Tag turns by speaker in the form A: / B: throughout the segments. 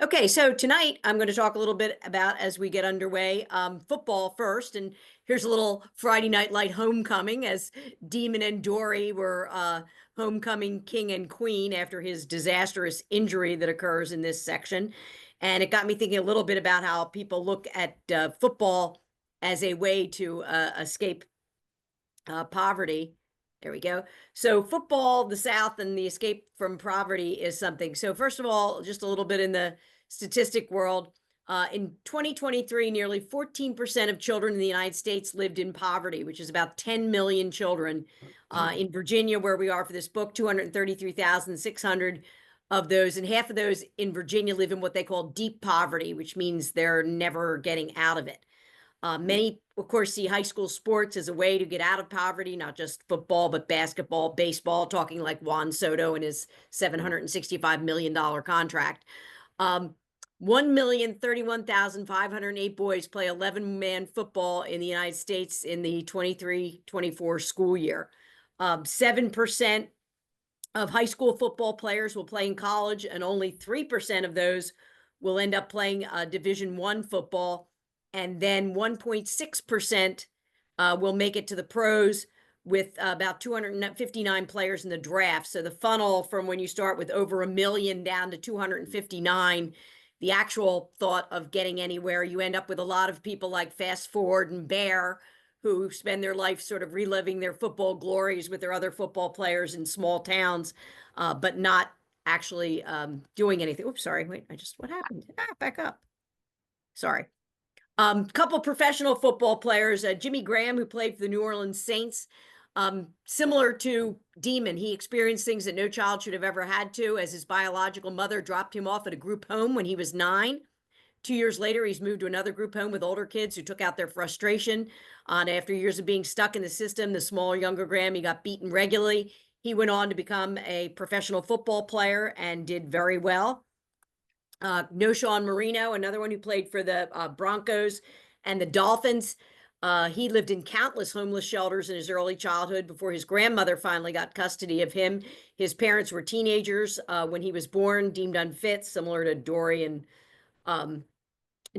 A: Okay, so tonight I'm going to talk a little bit about, as we get underway, football first. And here's a little Friday Night Light homecoming as Demon and Dory were homecoming king and queen after his disastrous injury that occurs in this section. And it got me thinking a little bit about how people look at football as a way to escape poverty. There we go. So football, the South, and the escape from poverty is something. So first of all, just a little bit in the statistic world. In 2023, nearly 14% of children in the United States lived in poverty, which is about 10 million children. In Virginia, where we are for this book, 233,600 of those, and half of those in Virginia live in what they call deep poverty, which means they're never getting out of it. Many, of course, see high school sports as a way to get out of poverty, not just football, but basketball, baseball, talking like Juan Soto and his $765 million contract. 1,031,508 boys play 11-man football in the United States in the 23-24 school year. 7% of high school football players will play in college, and only 3% of those will end up playing Division I football. And then 1.6% will make it to the pros, with about 259 players in the draft. So the funnel from when you start with over 1 million down to 259, the actual thought of getting anywhere, you end up with a lot of people like Fast Forward and Bear, who spend their life sort of reliving their football glories with their other football players in small towns, but not actually doing anything. Oops, sorry. Wait, what happened? Back up. Sorry. Couple professional football players, Jimmy Graham, who played for the New Orleans Saints. Similar to Demon, he experienced things that no child should have ever had to, as his biological mother dropped him off at a group home when he was 9. 2 years later, he's moved to another group home with older kids who took out their frustration. And after years of being stuck in the system, the smaller, younger Graham, he got beaten regularly. He went on to become a professional football player and did very well. Sean Marino, another one who played for the Broncos and the Dolphins. He lived in countless homeless shelters in his early childhood before his grandmother finally got custody of him. His parents were teenagers when he was born, deemed unfit, similar to Dory and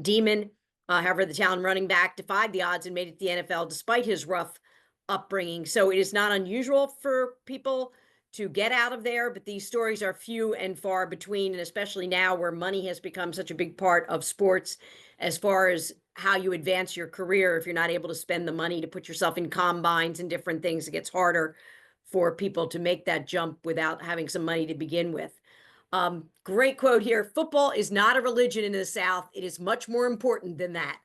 A: Demon. However, the town running back defied the odds and made it to the NFL despite his rough upbringing. So it is not unusual for people to get out of there, but these stories are few and far between, and especially now where money has become such a big part of sports as far as how you advance your career. If you're not able to spend the money to put yourself in combines and different things, it gets harder for people to make that jump without having some money to begin with. Great quote here. Football is not a religion in the South. It is much more important than that.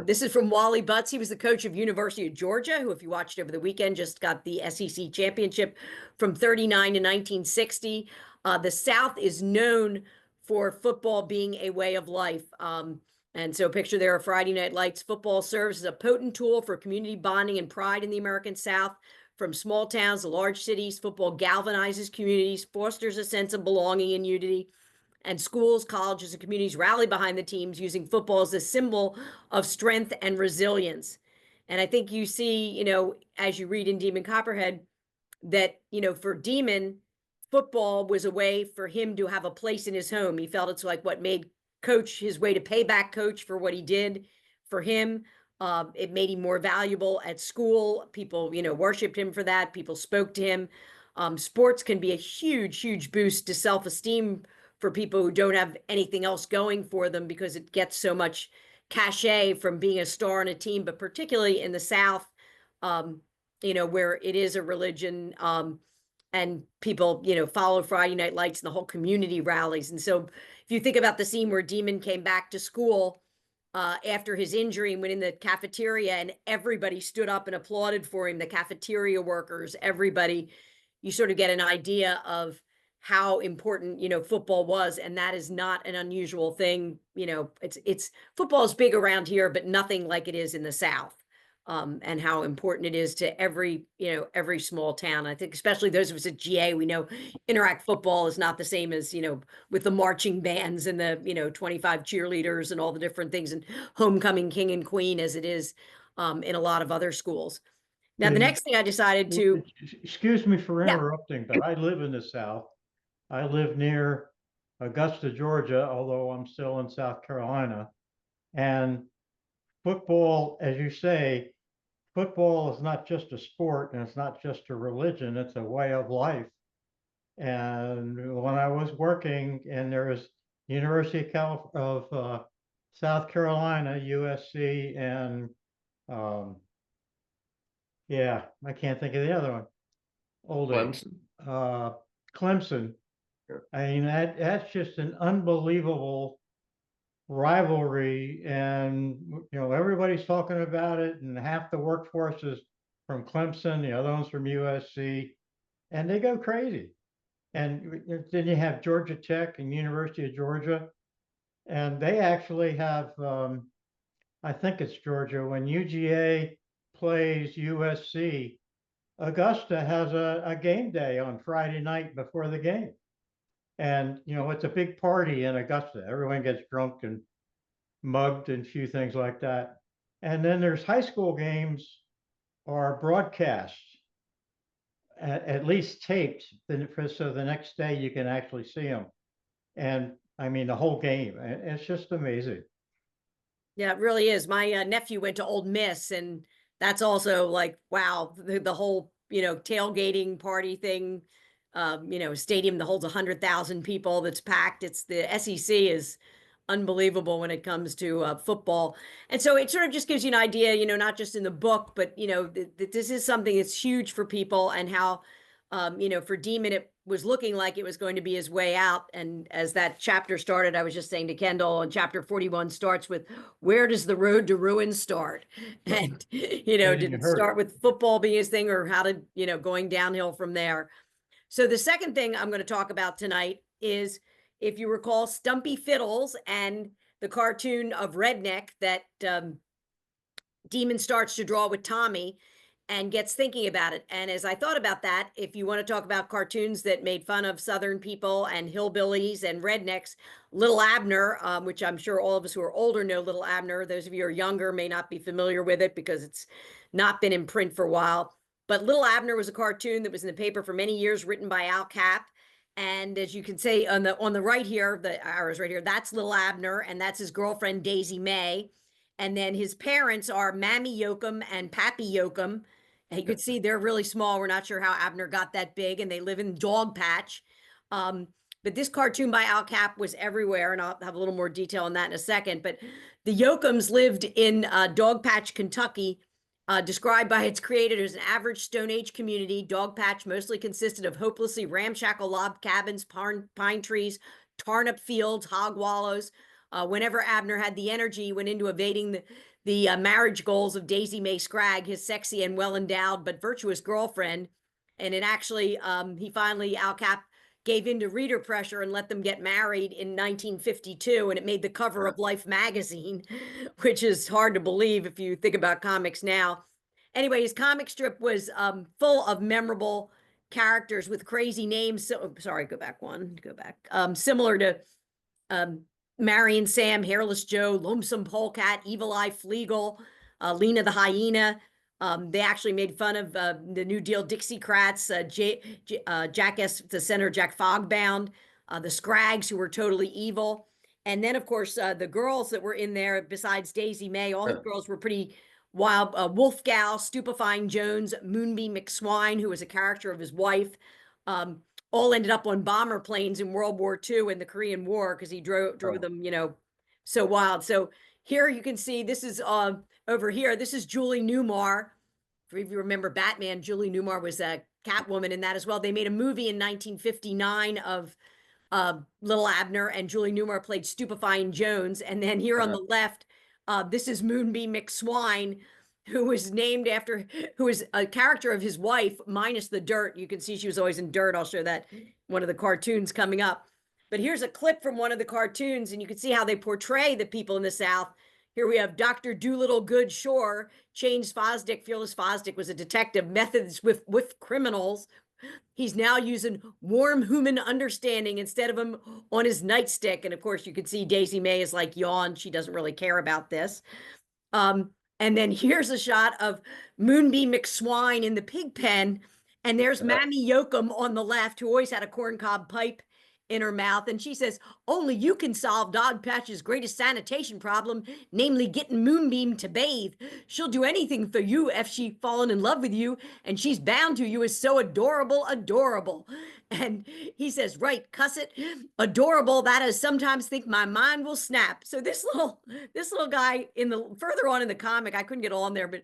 A: This is from Wally Butts. He was the coach of University of Georgia, who, if you watched over the weekend, just got the SEC championship from 39 to 1960. The South is known for football being a way of life. And so picture there a Friday Night Lights. Football serves as a potent tool for community bonding and pride in the American South. From small towns to large cities, football galvanizes communities, fosters a sense of belonging and unity, and schools, colleges, and communities rally behind the teams, using football as a symbol of strength and resilience. And I think you see, as you read in Demon Copperhead, that, for Demon, football was a way for him to have a place in his home. He felt it's like what made Coach his way to pay back Coach for what he did for him. It made him more valuable at school. People, worshiped him for that. People spoke to him. Sports can be a huge, huge boost to self-esteem for people who don't have anything else going for them, because it gets so much cachet from being a star on a team, but particularly in the South, where it is a religion, and people, follow Friday Night Lights and the whole community rallies. And so if you think about the scene where Demon came back to school after his injury and went in the cafeteria, and everybody stood up and applauded for him, the cafeteria workers, everybody, you sort of get an idea of how important, football was. And that is not an unusual thing. It's football is big around here, but nothing like it is in the South. And how important it is to every small town. I think especially those of us at GA, we know Interact football is not the same as, with the marching bands and the, 25 cheerleaders and all the different things, and homecoming king and queen as it is in a lot of other schools. Now, the next thing I decided to,
B: Excuse me for
A: yeah,
B: interrupting, but I live in the South. I live near Augusta, Georgia, although I'm still in South Carolina. And football, as you say, football is not just a sport and it's not just a religion, it's a way of life. And when I was working, and there was University of South Carolina, USC, and um, yeah, I can't think of the other one. Old age.
C: Clemson.
B: Uh, Clemson.
C: Yeah.
B: I mean, that's just an unbelievable rivalry, and everybody's talking about it, and half the workforce is from Clemson, the other one's from USC, and they go crazy. And then you have Georgia Tech and University of Georgia, and they actually have, I think it's Georgia, when UGA plays USC, Augusta has a game day on Friday night before the game. And, it's a big party in Augusta. Everyone gets drunk and mugged and a few things like that. And then there's high school games are broadcast, at least taped, so the next day you can actually see them. And I mean, the whole game. It's just amazing.
A: Yeah, it really is. My nephew went to Old Miss, and that's also like, wow, the whole, tailgating party thing, stadium that holds 100,000 people that's packed. It's the SEC is unbelievable when it comes to football. And so it sort of just gives you an idea, not just in the book, but, that this is something that's huge for people, and how, for Demon, it was looking like it was going to be his way out. And as that chapter started, I was just saying to Kendall, and chapter 41 starts with, where does the road to ruin start? And,
B: Getting
A: did it
B: hurt.
A: start with football being his thing, or how did, going downhill from there? So the second thing I'm going to talk about tonight is, if you recall, Stumpy Fiddles and the cartoon of Redneck that Demon starts to draw with Tommy, and gets thinking about it. And as I thought about that, if you want to talk about cartoons that made fun of Southern people and hillbillies and rednecks, Little Abner, which I'm sure all of us who are older know Little Abner. Those of you who are younger may not be familiar with it because it's not been in print for a while. But Little Abner was a cartoon that was in the paper for many years, written by Al Cap. And as you can see on the right here, the arrows right here, that's Little Abner, and that's his girlfriend Daisy May. And then his parents are Mammy Yoakum and Pappy Yoakum. And you can see they're really small. We're not sure how Abner got that big, and they live in Dog Patch. But this cartoon by Al Cap was everywhere, and I'll have a little more detail on that in a second. But the Yoakums lived in Dog Patch, Kentucky, described by its creator as an average Stone Age community. Dog Patch mostly consisted of hopelessly ramshackle log cabins, pine trees, tarn up fields, hog wallows. Whenever Abner had the energy, he went into evading the marriage goals of Daisy May Scragg, his sexy and well-endowed but virtuous girlfriend. And it actually, he finally, Al Cap gave in to reader pressure and let them get married in 1952, and it made the cover of Life magazine, which is hard to believe if you think about comics now. Anyway, his comic strip was full of memorable characters with crazy names. So, sorry, go back. Similar to Marion Sam, Hairless Joe, Lonesome Polecat, Evil Eye Fleagle, Lena the Hyena. They actually made fun of the New Deal Dixiecrats, Jackass, the Senator Jack Fogbound, the Scraggs, who were totally evil. And then, of course, the girls that were in there, besides Daisy May, all the girls were pretty wild. Wolf Gal, Stupefying Jones, Moonbeam McSwine, who was a character of his wife. All ended up on bomber planes in World War II and the Korean War, because he drove them, so wild. So here you can see, this is over here, this is Julie Newmar. If you remember Batman, Julie Newmar was a Catwoman in that as well. They made a movie in 1959 of Little Abner, and Julie Newmar played Stupefying Jones. And then here on the left, this is Moonbeam McSwine, who was who was a character of his wife, minus the dirt. You can see she was always in dirt. I'll show that one of the cartoons coming up. But here's a clip from one of the cartoons, and you can see how they portray the people in the South. Here we have Dr. Doolittle Good Shore, James Fosdick. Fearless Fosdick was a detective, methods with criminals. He's now using warm human understanding instead of him on his nightstick. And of course, you can see Daisy May is like, yawn. She doesn't really care about this. And then here's a shot of Moonbeam McSwine in the pig pen. And there's Mammy Yoakum on the left, who always had a corncob pipe in her mouth. And she says, only you can solve Dogpatch's greatest sanitation problem, namely getting Moonbeam to bathe. She'll do anything for you if she fallen in love with you, and she's bound to. You is so adorable, adorable. And he says, right, cuss it, adorable. That is sometimes think my mind will snap. So this little guy in the further on in the comic, I couldn't get all in there, but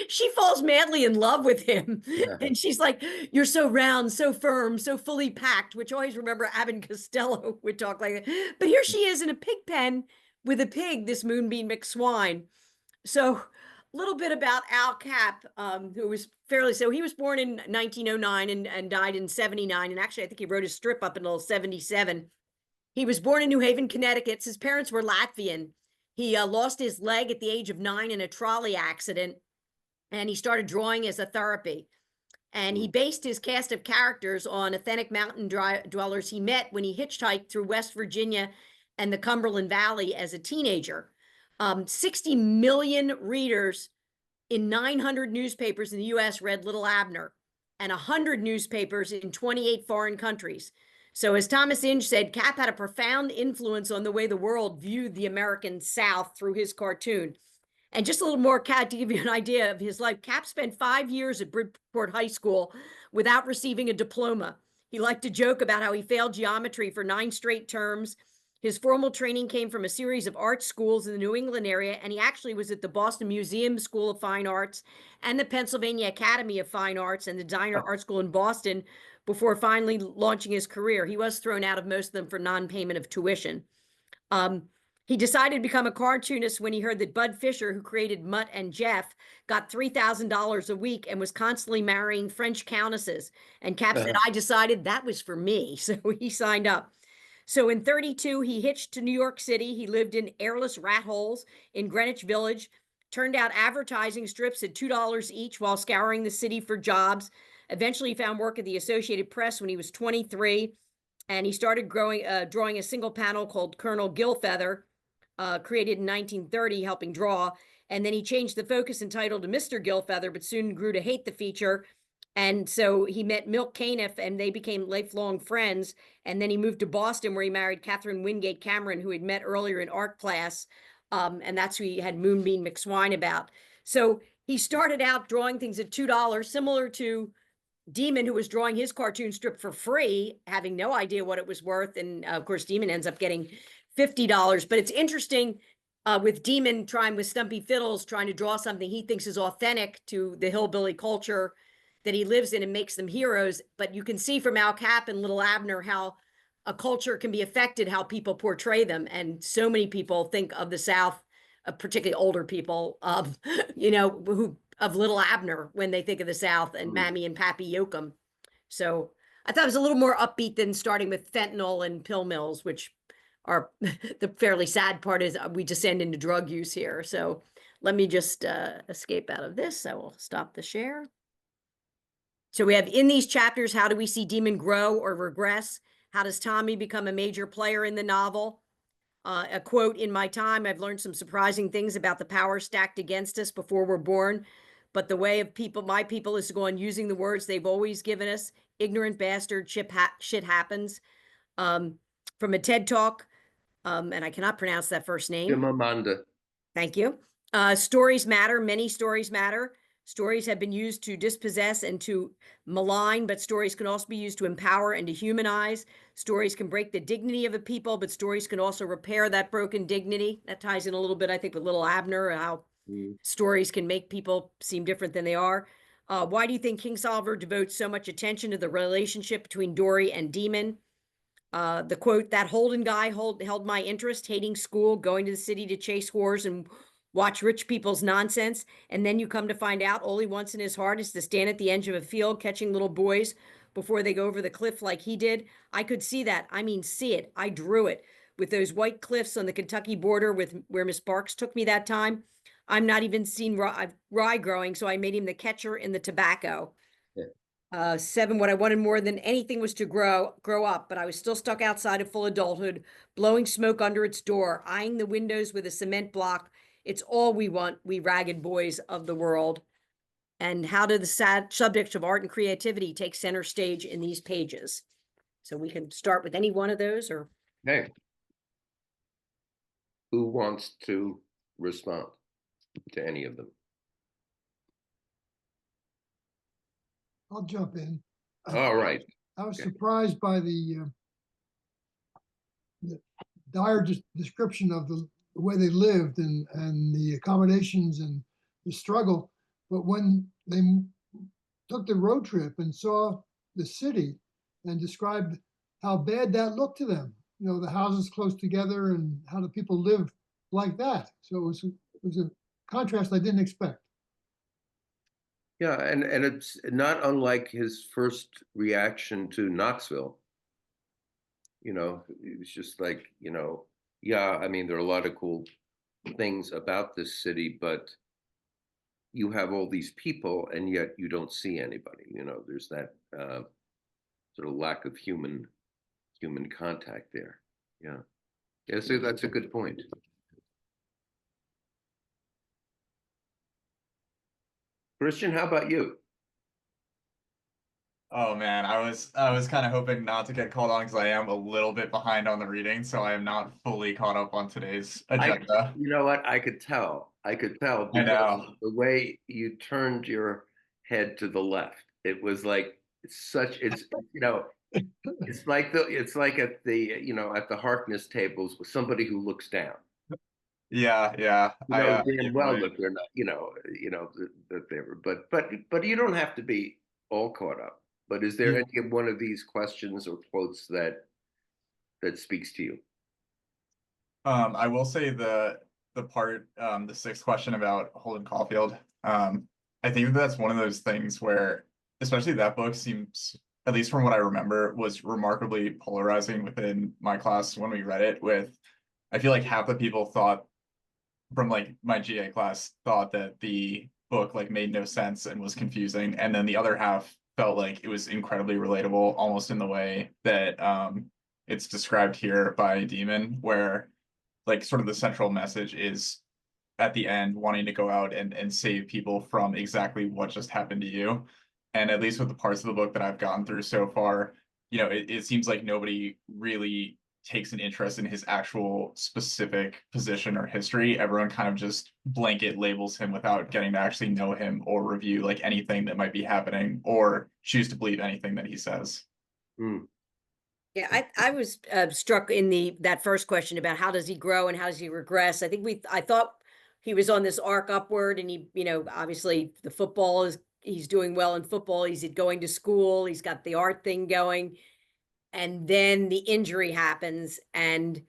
A: she falls madly in love with him. And she's like, you're so round, so firm, so fully packed, which always remember Abbott Costello would talk like that. But here she is in a pig pen with a pig, this Moonbeam McSwine. So a little bit about Al Cap, who was he was born in 1909 and died in 79. And actually, I think he wrote his strip up until 77. He was born in New Haven, Connecticut. His parents were Latvian. He lost his leg at the age of 9 in a trolley accident, and he started drawing as a therapy. And he based his cast of characters on authentic mountain dwellers he met when he hitchhiked through West Virginia and the Cumberland Valley as a teenager. 60 million readers in 900 newspapers in the US read Little Abner, and 100 newspapers in 28 foreign countries. So as Thomas Inge said, Cap had a profound influence on the way the world viewed the American South through his cartoon. And just a little more, Cat, to give you an idea of his life, Cap spent 5 years at Bridgeport High School without receiving a diploma. He liked to joke about how he failed geometry for 9 straight terms. His formal training came from a series of art schools in the New England area, and he actually was at the Boston Museum School of Fine Arts and the Pennsylvania Academy of Fine Arts and the Designer Art School in Boston before finally launching his career. He was thrown out of most of them for non-payment of tuition. He decided to become a cartoonist when he heard that Bud Fisher, who created Mutt and Jeff, got $3,000 a week and was constantly marrying French countesses. And Cap said, I decided that was for me. So he signed up. So in 32, he hitched to New York City. He lived in airless rat holes in Greenwich Village, turned out advertising strips at $2 each while scouring the city for jobs. Eventually, he found work at the Associated Press when he was 23, and he started drawing a single panel called Colonel Gillfeather, created in 1930, helping draw. And then he changed the focus and title to Mr. Gillfeather, but soon grew to hate the feature. And so he met Milk Caniff, and they became lifelong friends. And then he moved to Boston, where he married Catherine Wingate Cameron, who he'd met earlier in art class. And that's who he had Moonbeam McSwine about. So he started out drawing things at $2, similar to Demon, who was drawing his cartoon strip for free, having no idea what it was worth. And of course, Demon ends up getting $50. But it's interesting with Demon trying with Stumpy Fiddles, trying to draw something he thinks is authentic to the hillbilly culture that he lives in and makes them heroes. But you can see from Al Cap and Little Abner how a culture can be affected, how people portray them. And so many people think of the South, particularly older people, of, who of Little Abner when they think of the South and Mammy and Pappy Yoakum. So I thought it was a little more upbeat than starting with fentanyl and pill mills, which are the fairly sad part is we descend into drug use here. So let me just escape out of this. I will stop the share. So we have in these chapters, how do we see Demon grow or regress? How does Tommy become a major player in the novel? A quote, in my time, I've learned some surprising things about the power stacked against us before we're born. But the way of my people is to go on using the words they've always given us. Ignorant bastard, shit happens. From a TED Talk, and I cannot pronounce that first name.
C: Amanda.
A: Thank you. Stories matter. Many stories matter. Stories have been used to dispossess and to malign, but stories can also be used to empower and to humanize. Stories can break the dignity of a people, but stories can also repair that broken dignity. That ties in a little bit, I think, with Little Abner, how stories can make people seem different than they are. Why do you think Kingsolver devotes so much attention to the relationship between Dory and Demon? The quote, that Holden guy held my interest, hating school, going to the city to chase whores and watch rich people's nonsense. And then you come to find out all he wants in his heart is to stand at the edge of a field catching little boys before they go over the cliff like he did. I could see that. I mean, see it. I drew it with those white cliffs on the Kentucky border where Miss Barks took me that time. I'm not even seen rye growing, so I made him the catcher in the tobacco. 7, what I wanted more than anything was to grow up, but I was still stuck outside of full adulthood, blowing smoke under its door, eyeing the windows with a cement block. It's all we want, we ragged boys of the world. And how do the sad subjects of art and creativity take center stage in these pages? So we can start with any one of those, or
C: Hey, who wants to respond to any of them?
D: I'll jump in.
C: All right.
D: I was
C: Okay.
D: surprised by the dire description of the way they lived and the accommodations and the struggle. But when they took the road trip and saw the city and described how bad that looked to them, you know, the houses close together and how the people live like that. So it was a contrast I didn't expect.
C: Yeah, and it's not unlike his first reaction to Knoxville. You know, it was just like, you know, yeah, I mean, there are a lot of cool things about this city, but you have all these people and yet you don't see anybody. You know, there's that sort of lack of human contact there. Yeah. Yeah, so that's a good point. Christian, how about you?
E: Oh man, I was kind of hoping not to get called on because I am a little bit behind on the reading, so I am not fully caught up on today's agenda.
C: You know what? I could tell. I could tell
E: I
C: because
E: know.
C: the way you turned your head to the left, it was like it's you know, it's like at the you know at the Harkness tables with somebody who looks down.
E: Yeah.
C: You
E: I
C: know damn
E: gave
C: well
E: away.
C: that they're not, that they were, but you don't have to be all caught up. But is there
E: Yeah.
C: any one of these questions or quotes that speaks to you?
E: I will say the part the sixth question about Holden Caulfield. I think that's one of those things where, especially that book seems, at least from what I remember, was remarkably polarizing within my class when we read it. With, I feel like half the people thought from like my GA class thought that the book like made no sense and was confusing, and then the other half felt like it was incredibly relatable, almost in the way that it's described here by Demon, where like sort of the central message is at the end wanting to go out and save people from exactly what just happened to you. And at least with the parts of the book that I've gone through so far, you know, it seems like nobody really takes an interest in his actual specific position or history. Everyone kind of just blanket labels him without getting to actually know him or review like anything that might be happening or choose to believe anything that he says.
C: Hmm.
A: yeah, I was struck in that first question about how does he grow and how does he regress. I thought he was on this arc upward, and he, obviously the football he's doing well in football. He's going to school. He's got the art thing going, and then the injury happens, and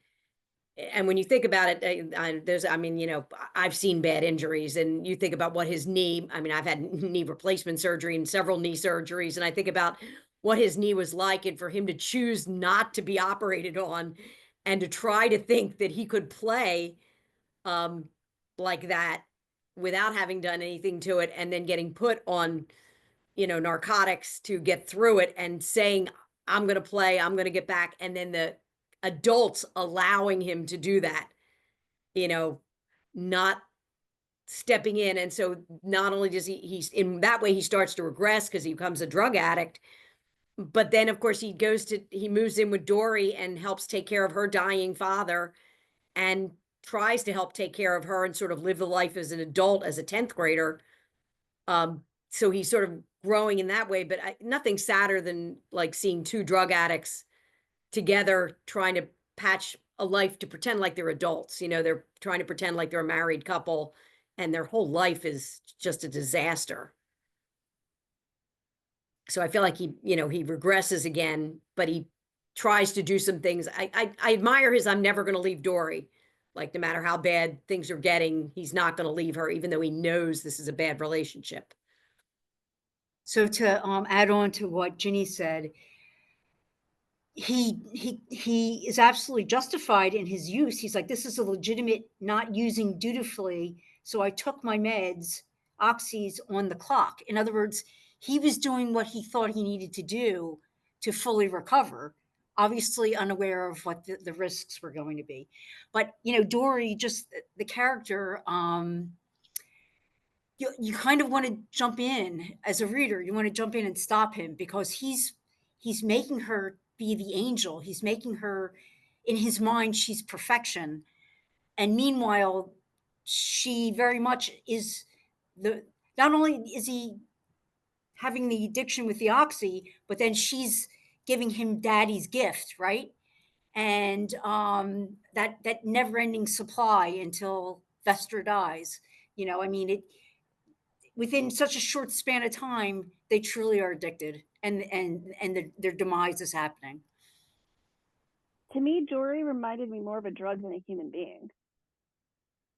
A: when you think about it, I've seen bad injuries, and you think about what his knee. I mean, I've had knee replacement surgery and several knee surgeries, and I think about what his knee was like, and for him to choose not to be operated on, and to try to think that he could play um, like that without having done anything to it, and then getting put on, narcotics to get through it, and saying, I'm going to play, I'm going to get back. And then the adults allowing him to do that, you know, not stepping in. And so not only does he's in that way, he starts to regress because he becomes a drug addict. But then, of course, he moves in with Dory and helps take care of her dying father, and tries to help take care of her and sort of live the life as an adult, as a 10th grader. So he's sort of growing in that way, but nothing sadder than like seeing two drug addicts together trying to patch a life to pretend like they're adults. They're trying to pretend like they're a married couple, and their whole life is just a disaster. So I feel like he regresses again, but he tries to do some things. I admire his I'm never going to leave Dory. Like, no matter how bad things are getting, he's not going to leave her, even though he knows this is a bad relationship.
F: So to add on to what Ginny said, he is absolutely justified in his use. He's like, this is a legitimate not using dutifully. So I took my meds, oxys, on the clock. In other words, he was doing what he thought he needed to do to fully recover, obviously unaware of what the risks were going to be. But, Dory, just the character, you kind of want to jump in as a reader. You want to jump in and stop him, because he's making her be the angel. He's making her, in his mind, she's perfection. And meanwhile, she very much is the, not only is he having the addiction with the oxy, but then she's giving him daddy's gift, right? And that never-ending supply until Vester dies. I mean, it within such a short span of time, they truly are addicted, and their demise is happening.
G: To me, Dory reminded me more of a drug than a human being.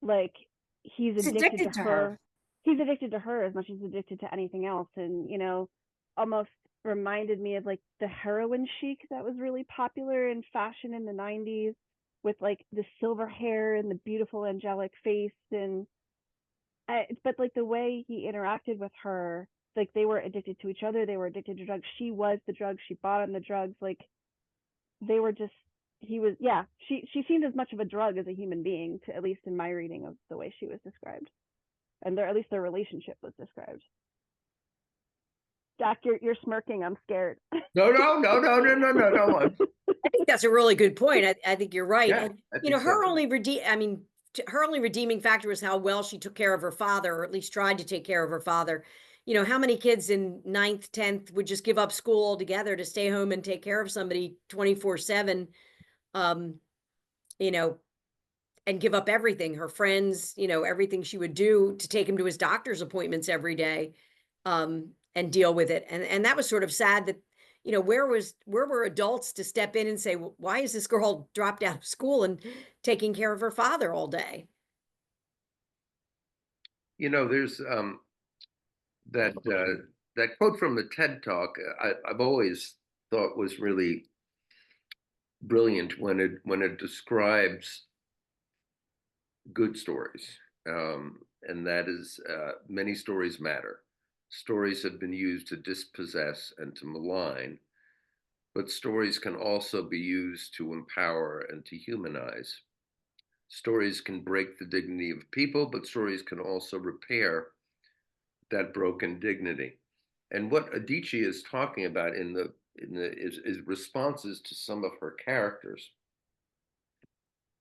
G: Like, he's addicted to her. He's addicted to her as much as he's addicted to anything else. And, almost reminded me of like the heroin chic that was really popular in fashion in the 90s, with like the silver hair and the beautiful angelic face. And but like the way he interacted with her, like they were addicted to each other, they were addicted to drugs. She was the drugs, she bought him the drugs. Like, they were just, he was, yeah, she seemed as much of a drug as a human being, to at least in my reading of the way she was described, and at least their relationship was described. Jack, you're smirking. I'm scared.
C: No.
A: I think that's a really good point. I think you're right.
C: Yeah,
A: And,
C: I think so,
A: her
C: too.
A: her only redeeming factor was how well she took care of her father, or at least tried to take care of her father. How many kids in 9th, 10th would just give up school altogether to stay home and take care of somebody 24/7, you know, and give up everything, her friends, everything she would do to take him to his doctor's appointments every day, and deal with it. And that was sort of sad that, where were adults to step in and say, why is this girl dropped out of school and taking care of her father all day?
C: There's that quote from the TED Talk. I've always thought was really brilliant when it describes good stories, and that is, many stories matter. Stories have been used to dispossess and to malign, but stories can also be used to empower and to humanize. Stories can break the dignity of people, but stories can also repair that broken dignity. And what Adichie is talking about is responses to some of her characters,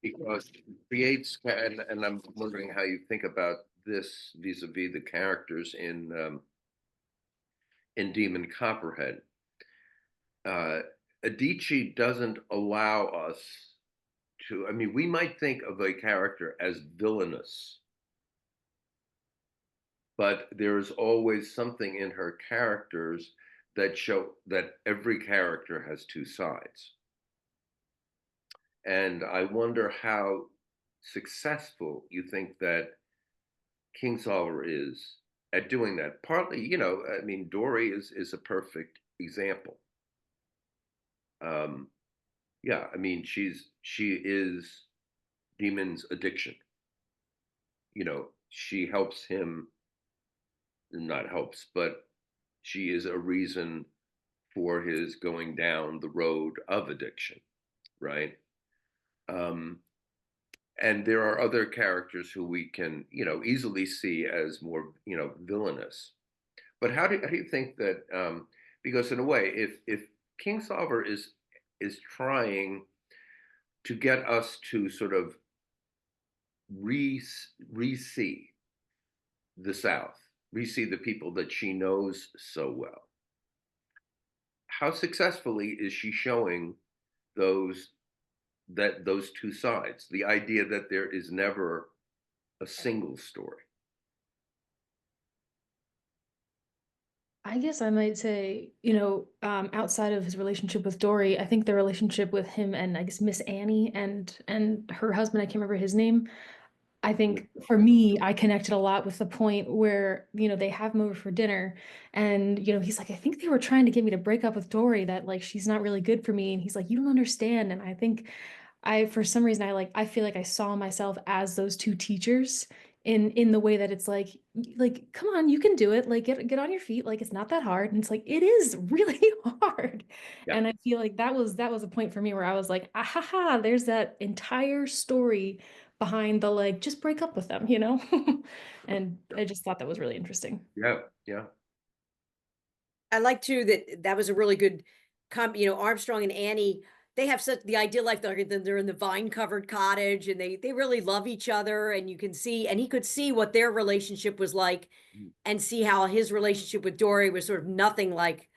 C: because it creates, and I'm wondering how you think about this vis-a-vis the characters in Demon Copperhead. Adichie doesn't allow us to, we might think of a character as villainous, but there's always something in her characters that show that every character has two sides. And I wonder how successful you think that Kingsolver is at doing that. Partly, Dory is a perfect example. Yeah, she is Demon's addiction. She helps him, not helps, but she is a reason for his going down the road of addiction, right? And there are other characters who we can, easily see as more, villainous. But how do you think that? Because in a way, if Kingsolver is trying to get us to sort of re-see the South, re-see the people that she knows so well, how successfully is she showing those two sides? The idea that there is never a single story.
H: I guess I might say, outside of his relationship with Dory, I think the relationship with him and I guess Miss Annie and her husband, I can't remember his name. I think for me, I connected a lot with the point where, they have him over for dinner and, he's like, I think they were trying to get me to break up with Dory, that like, she's not really good for me. And he's like, you don't understand. And I think for some reason, I feel like I saw myself as those two teachers in the way that it's like, come on, you can do it. Like, get on your feet. Like, it's not that hard. And it's like, it is really hard.
C: Yeah.
H: And I feel like that was a point for me where I was like, ha, there's that entire story behind the like, just break up with them, And I just thought that was really interesting.
C: Yeah.
A: I like too that was a really good Armstrong and Annie, they have such the ideal life. They're in the vine covered cottage, and they really love each other. And you can see, and he could see what their relationship was like, and see how his relationship with Dory was sort of nothing like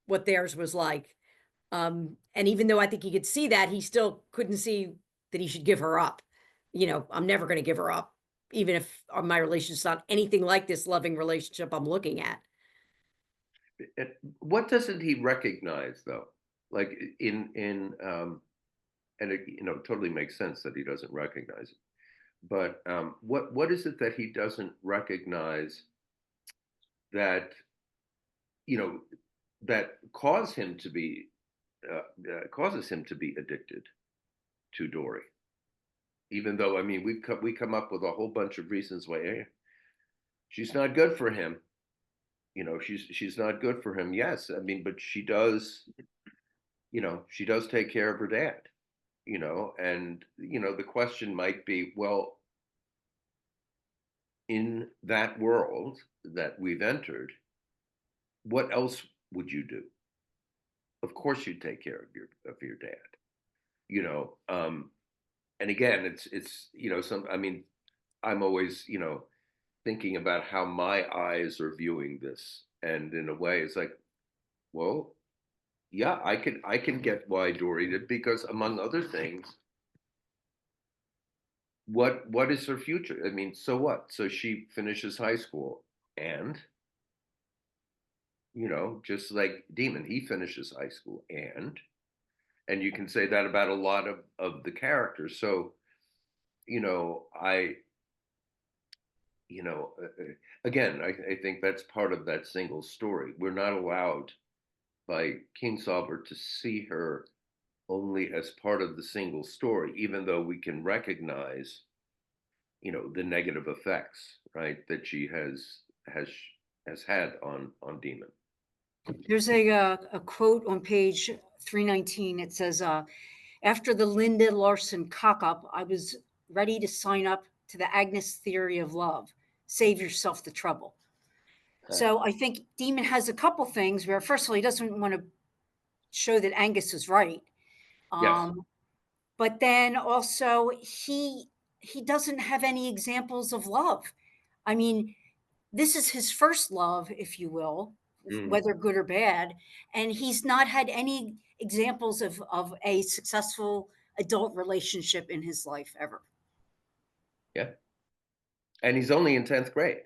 A: what theirs was like. And even though I think he could see that, he still couldn't see that he should give her up. I'm never going to give her up, even if my relationship's not anything like this loving relationship I'm looking at.
C: What doesn't he recognize though? Like and it, totally makes sense that he doesn't recognize it. But what is it that he doesn't recognize that that causes him to be addicted to Dory? Even though, I mean, we come up with a whole bunch of reasons why she's not good for him. She's not good for him. Yes, I mean, but she does take care of her dad. And the question might be, well, in that world that we've entered, what else would you do? Of course, you'd take care of your dad. And again, it's I mean, I'm always thinking about how my eyes are viewing this, and in a way, it's like, well, yeah, I can get why Dory did, because among other things, what is her future? I mean, so what? So she finishes high school, and just like Demon, he finishes high school, and you can say that about a lot of the characters. So I again, I think that's part of that single story. We're not allowed by Kingsolver to see her only as part of the single story, even though we can recognize, the negative effects, right, that she has had on Demon.
F: There's a quote on page 319. It says, after the Linda Larson cock up, I was ready to sign up to the Agnes theory of love. Save yourself the trouble. So I think Demon has a couple things where, first of all, he doesn't want to show that Angus is right.
C: Yes.
F: But then also he doesn't have any examples of love. I mean, this is his first love, if you will, whether good or bad, and he's not had any examples of a successful adult relationship in his life ever.
C: Yeah. And he's only in 10th grade.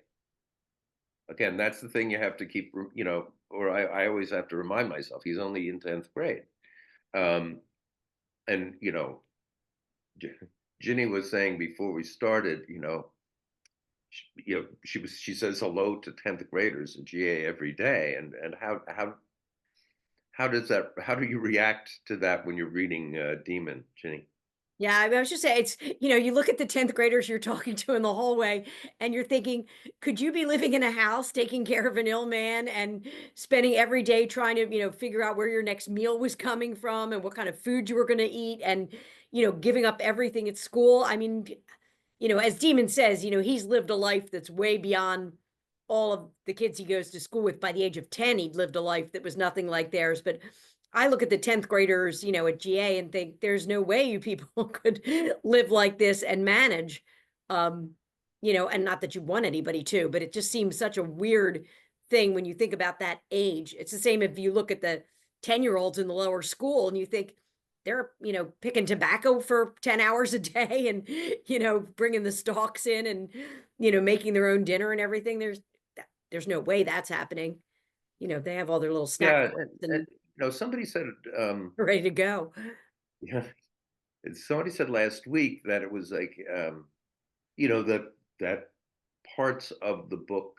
C: Again, that's the thing you have to keep, or I always have to remind myself, he's only in 10th grade. And, Ginny was saying before we started, she says hello to 10th graders in GA every day. And how do you react to that when you're reading Demon, Ginny?
A: Yeah, I was just saying, it's, you look at the 10th graders you're talking to in the hallway, and you're thinking, could you be living in a house, taking care of an ill man, and spending every day trying to, figure out where your next meal was coming from and what kind of food you were going to eat, and, giving up everything at school? I mean, as Demon says, he's lived a life that's way beyond all of the kids he goes to school with. By the age of 10, he'd lived a life that was nothing like theirs. But I look at the 10th graders, at GA, and think there's no way you people could live like this and manage. And not that you want anybody to, but it just seems such a weird thing when you think about that age. It's the same if you look at the 10-year-olds in the lower school and you think they're, picking tobacco for 10 hours a day and, bringing the stalks in and, making their own dinner and everything. There's no way that's happening. They have all their little snack
C: and somebody said
A: ready to go.
C: Yeah, somebody said last week that it was like that parts of the book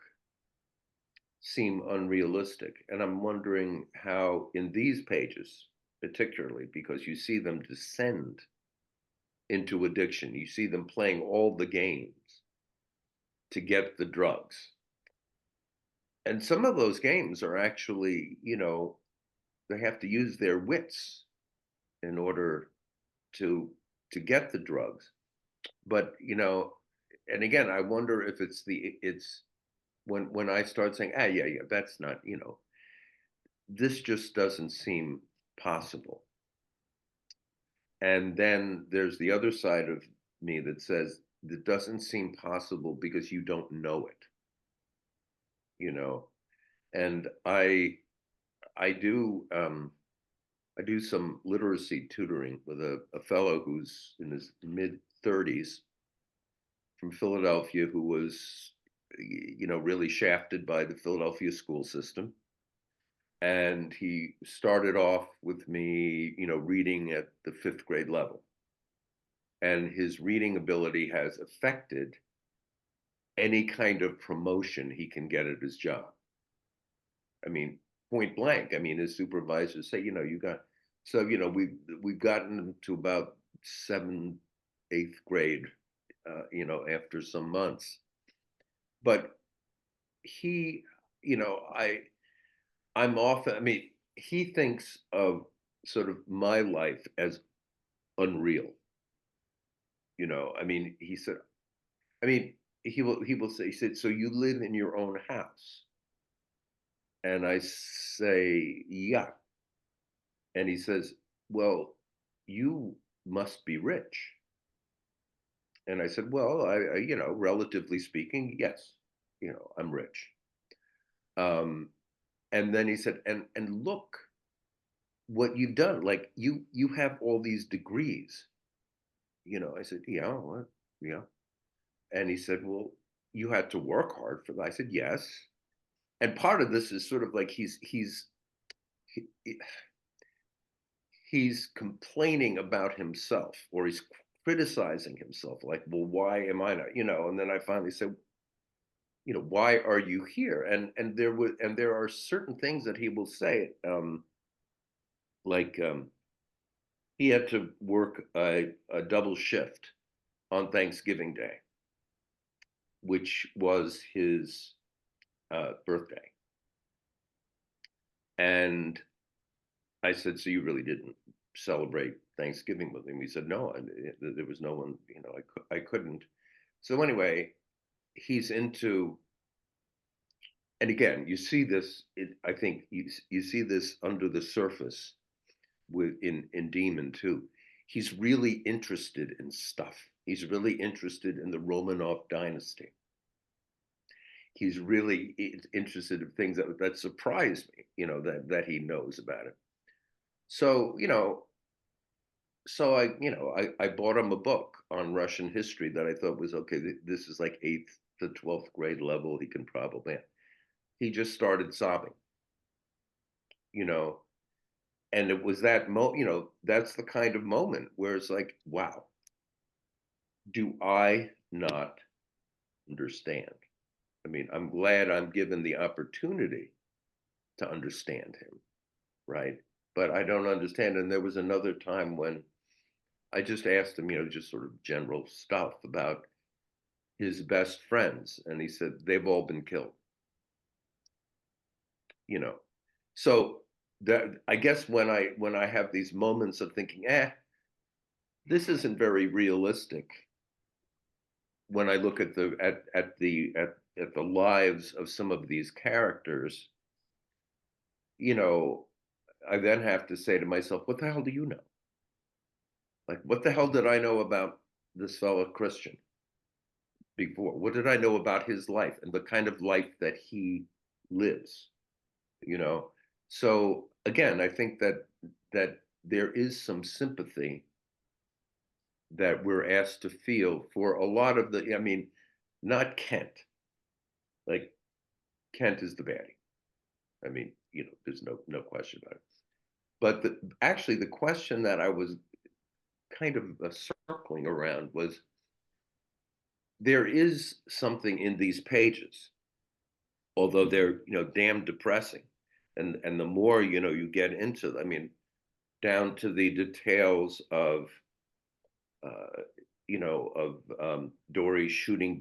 C: seem unrealistic, and I'm wondering how in these pages, particularly because you see them descend into addiction, you see them playing all the games to get the drugs, and some of those games are actually, they have to use their wits in order to get the drugs. But and again, I wonder if it's when I start saying, yeah, that's not, this just doesn't seem possible. And then there's the other side of me that says it doesn't seem possible because you don't know it, you know. And I do some literacy tutoring with a fellow who's in his mid-30s from Philadelphia who was, you know, really shafted by the Philadelphia school system. And he started off with me, you know, reading at the 5th grade level. And his reading ability has affected any kind of promotion he can get at his job. I mean, point blank. I mean, his supervisors say, you know, you got, so, you know, we've gotten to about 7th, 8th grade, you know, after some months. But he, you know, I'm often, I mean, he thinks of sort of my life as unreal. You know, I mean, he said, I mean, he will say, he said, so you live in your own house? And I say, yeah. And he says, well, you must be rich. And I said, well, I you know, relatively speaking, yes, you know, I'm rich. And then he said, and look what you've done. Like you have all these degrees. You know, I said, yeah, what? Yeah. And he said, well, you had to work hard for that. I said, yes. And part of this is sort of like he's complaining about himself, or he's criticizing himself, like, well, why am I not, you know? And then I finally said, you know, why are you here? And there are certain things that he will say, like he had to work a double shift on Thanksgiving Day, which was his birthday. And I said, so you really didn't celebrate Thanksgiving with him? He said, no, there was no one, you know, I couldn't. So anyway, he's into, and again, you see this, I think you see this under the surface in Demon too. He's really interested in stuff. He's really interested in the Romanov dynasty. He's really interested in things that surprise me, you know, that he knows about it. So, you know, so I bought him a book on Russian history that I thought was okay. This is like 8th to 12th grade level. He can probably. He just started sobbing, you know, and it was that you know, that's the kind of moment where it's like, wow, do I not understand? I mean, I'm glad I'm given the opportunity to understand him, right? But I don't understand. And there was another time when I just asked him, you know, just sort of general stuff about his best friends, and he said they've all been killed. You know, so that, I guess when I have these moments of thinking, this isn't very realistic. When I look at the lives of some of these characters, you know, I then have to say to myself, what the hell do you know? Like, what the hell did I know about this fellow Christian before? What did I know about his life and the kind of life that he lives? You know, so again, I think that there is some sympathy that we're asked to feel for a lot of the, I mean, not Kent. Like, Kent is the baddie. I mean, you know, there's no question about it. But actually, the question that I was kind of circling around was, there is something in these pages, although they're, you know, damn depressing, and the more, you know, you get into them, I mean, down to the details of you know, of Dory shooting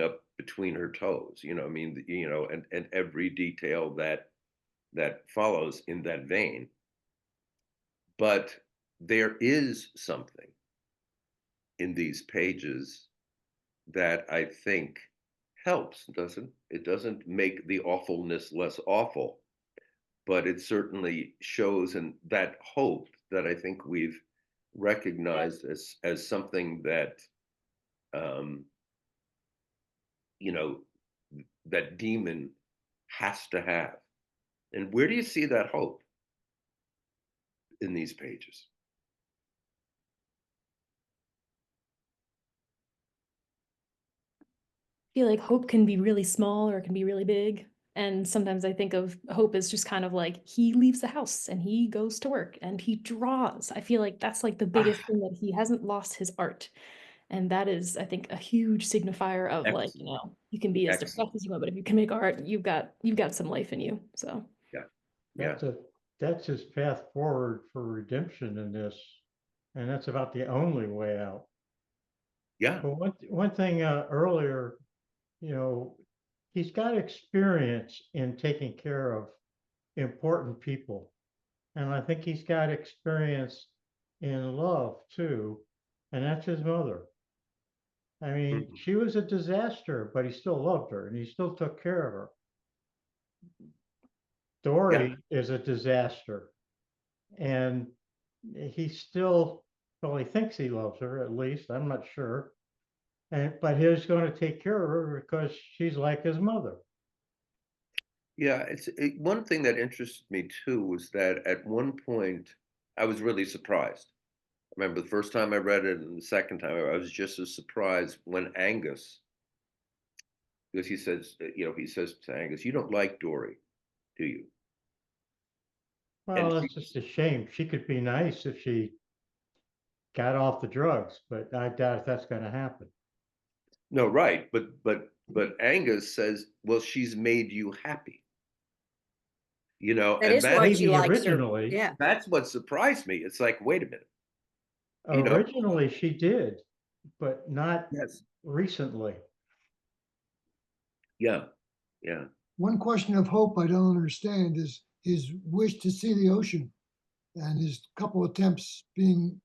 C: up between her toes, you know, I mean, you know, and every detail that follows in that vein. But there is something in these pages that I think helps, doesn't it? Doesn't make the awfulness less awful, but it certainly shows and that hope that I think we've recognized as something that um, you know, that demon has to have. And where do you see that hope in these pages?
H: Feel like hope can be really small or it can be really big. And sometimes I think of hope as just kind of like he leaves the house and he goes to work and he draws. I feel like that's like the biggest thing, that he hasn't lost his art. And that is, I think, a huge signifier of like, you know, you can be as depressed as you want, but if you can make art, you've got some life in you. So
C: Yeah.
B: That's his path forward for redemption in this. And that's about the only way out.
C: Yeah.
B: But one thing earlier, you know, he's got experience in taking care of important people. And I think he's got experience in love too. And that's his mother. I mean, she was a disaster, but he still loved her and he still took care of her. Dory is a disaster. And he still, well, he thinks he loves her at least. I'm not sure. But he's going to take care of her because she's like his mother.
C: Yeah, one thing that interested me too was that at one point I was really surprised. I remember the first time I read it and the second time I was just as surprised when Angus, because he says, he says to Angus, "You don't like Dory, do you?" And
B: Well, it's just a shame. She could be nice if she got off the drugs, but I doubt if that's going to happen.
C: no, right, but Angus says, "Well, she's made you happy."
A: That
C: And
A: is why she
B: Maybe
A: likes her.
B: originally,
A: Yeah.
C: that's what surprised me. It's like, wait a minute,
B: originally she did, but not
C: Yes.
B: recently.
C: Yeah, yeah.
D: One question of hope I don't understand is his wish to see the ocean and his couple attempts being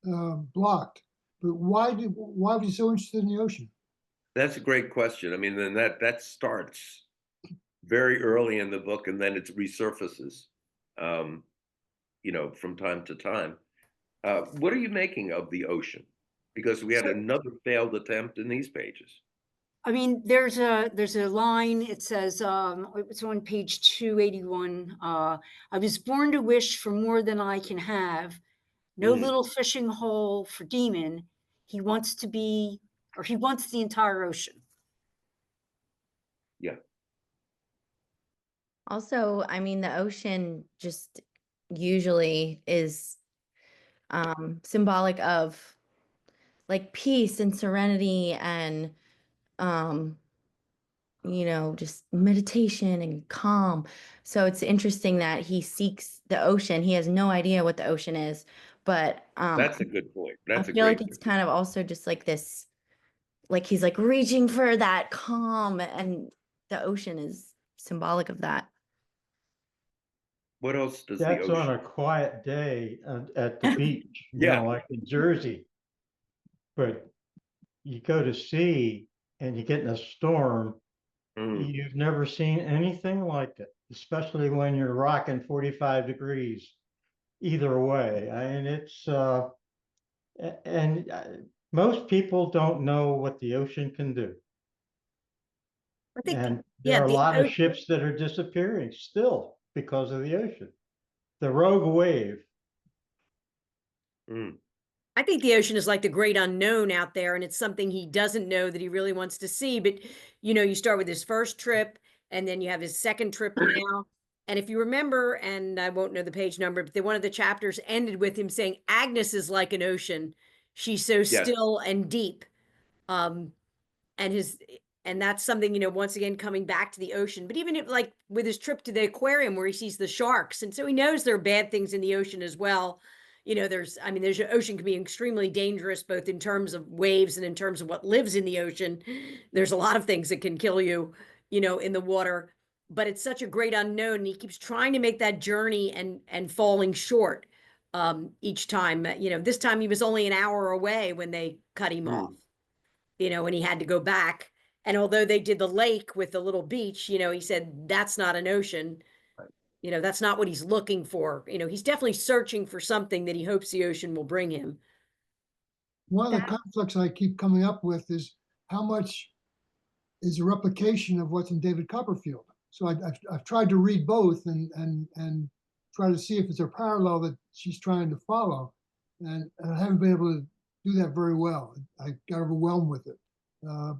D: blocked. But why was he so interested in the ocean?
C: That's a great question. I mean, then that starts very early in the book, and then it resurfaces, um, from time to time. What are you making of the ocean? Because we had
F: So-
C: another failed attempt in these pages.
F: I mean, there's a line, it says, it's on page 281. I was born to wish for more than I can have. No little fishing hole for demon. He wants the entire ocean.
C: Yeah.
I: Also, I mean, the ocean just usually is symbolic of like peace and serenity and just meditation and calm. So it's interesting that he seeks the ocean. He has no idea what the ocean is, but
C: That's a good point. That's
I: I
C: a
I: feel
C: great
I: like it's kind of also just like this, like he's like reaching for that calm, and the ocean is symbolic of that.
C: What else does the
B: That's on
C: ocean?
B: a quiet day at the beach,
C: Yeah.
B: like in Jersey. But you go to sea and you get in a storm, you've never seen anything like it, especially when you're rocking 45 degrees either way. I mean, it's, and most people don't know what the ocean can do.
A: I think,
B: And
A: yeah,
B: there are a
A: the
B: lot of
A: ocean,
B: ships that are disappearing still because of the ocean. The rogue wave.
A: I think the ocean is like the great unknown out there, and it's something he doesn't know that he really wants to see. But you start with his first trip, and then you have his second trip now. And if you remember, and I won't know the page number, but one of the chapters ended with him saying, "Agnes is like an ocean; she's so
C: Yes.
A: still and deep." And that's something, once again coming back to the ocean. But even if, like with his trip to the aquarium where he sees the sharks, and so he knows there are bad things in the ocean as well. There's ocean can be extremely dangerous, both in terms of waves and in terms of what lives in the ocean. There's a lot of things that can kill you, in the water. But it's such a great unknown, and he keeps trying to make that journey and falling short each time. This time he was only an hour away when they cut him off. And he had to go back. And although they did the lake with the little beach, he said that's not an ocean. You know, that's not what he's looking for. You know, he's definitely searching for something that he hopes the ocean will bring him.
D: One of the
F: That-
D: conflicts I keep coming up with is how much is a replication of what's in David Copperfield. So I've tried to read both and try to see if it's a parallel that she's trying to follow, and I haven't been able to do that very well. I got overwhelmed with it.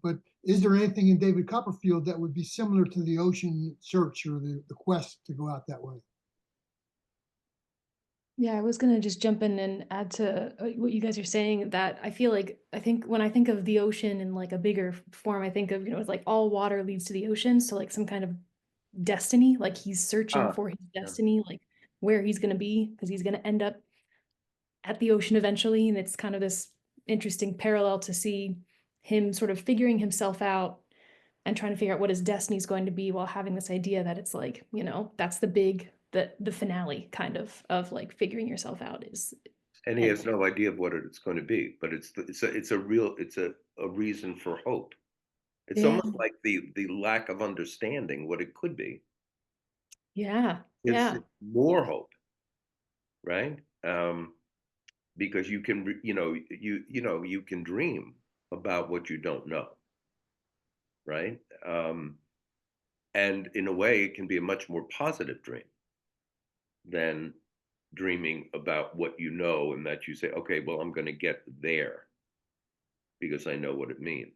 D: But is there anything in David Copperfield that would be similar to the ocean search or the quest to go out that way?
H: Yeah, I was gonna just jump in and add to what you guys are saying, that I feel like, I think when I think of the ocean in like a bigger form, I think of, it's like all water leads to the ocean. So like some kind of destiny, like he's searching for his
C: Yeah.
H: destiny, like where he's gonna be, because he's gonna end up at the ocean eventually. And it's kind of this interesting parallel to see him sort of figuring himself out and trying to figure out what his destiny is going to be, while having this idea that it's like, that's the finale kind of like figuring yourself out is.
C: And he has no idea of what it's going to be, but it's a reason for hope. It's
H: Yeah.
C: almost like the lack of understanding what it could be
H: Yeah.
C: gives
H: Yeah.
C: it more hope, right? Because you can you can dream about what you don't know, right? And in a way, it can be a much more positive dream than dreaming about what you know, and that you say, okay, well, I'm going to get there because I know what it means.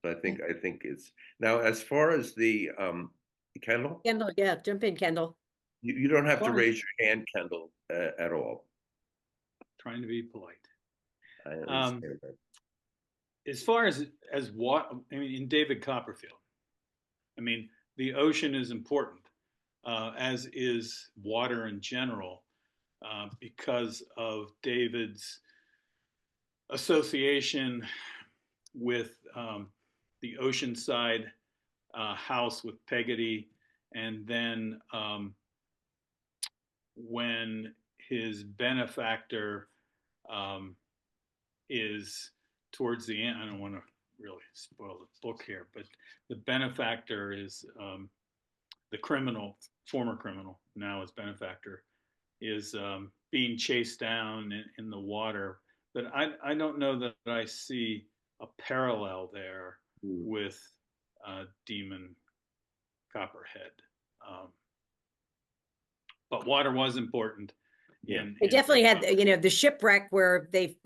C: So I think it's now, as far as the Kendall,
A: Kendall, yeah, jump in, Kendall.
C: you don't have to
G: Fine.
C: raise your hand, Kendall, at all.
J: Trying to be polite.
C: I understand that.
J: As far as what, I mean, in David Copperfield, I mean, the ocean is important, as is water in general, because of David's association with the oceanside house with Peggotty, and then when his benefactor is towards the end. I don't want to really spoil the book here, but the benefactor is the criminal, former criminal, now as benefactor, is being chased down in the water. But I don't know that I see a parallel there with Demon Copperhead. But water was important.
C: Yeah.
A: They definitely had, the shipwreck where they,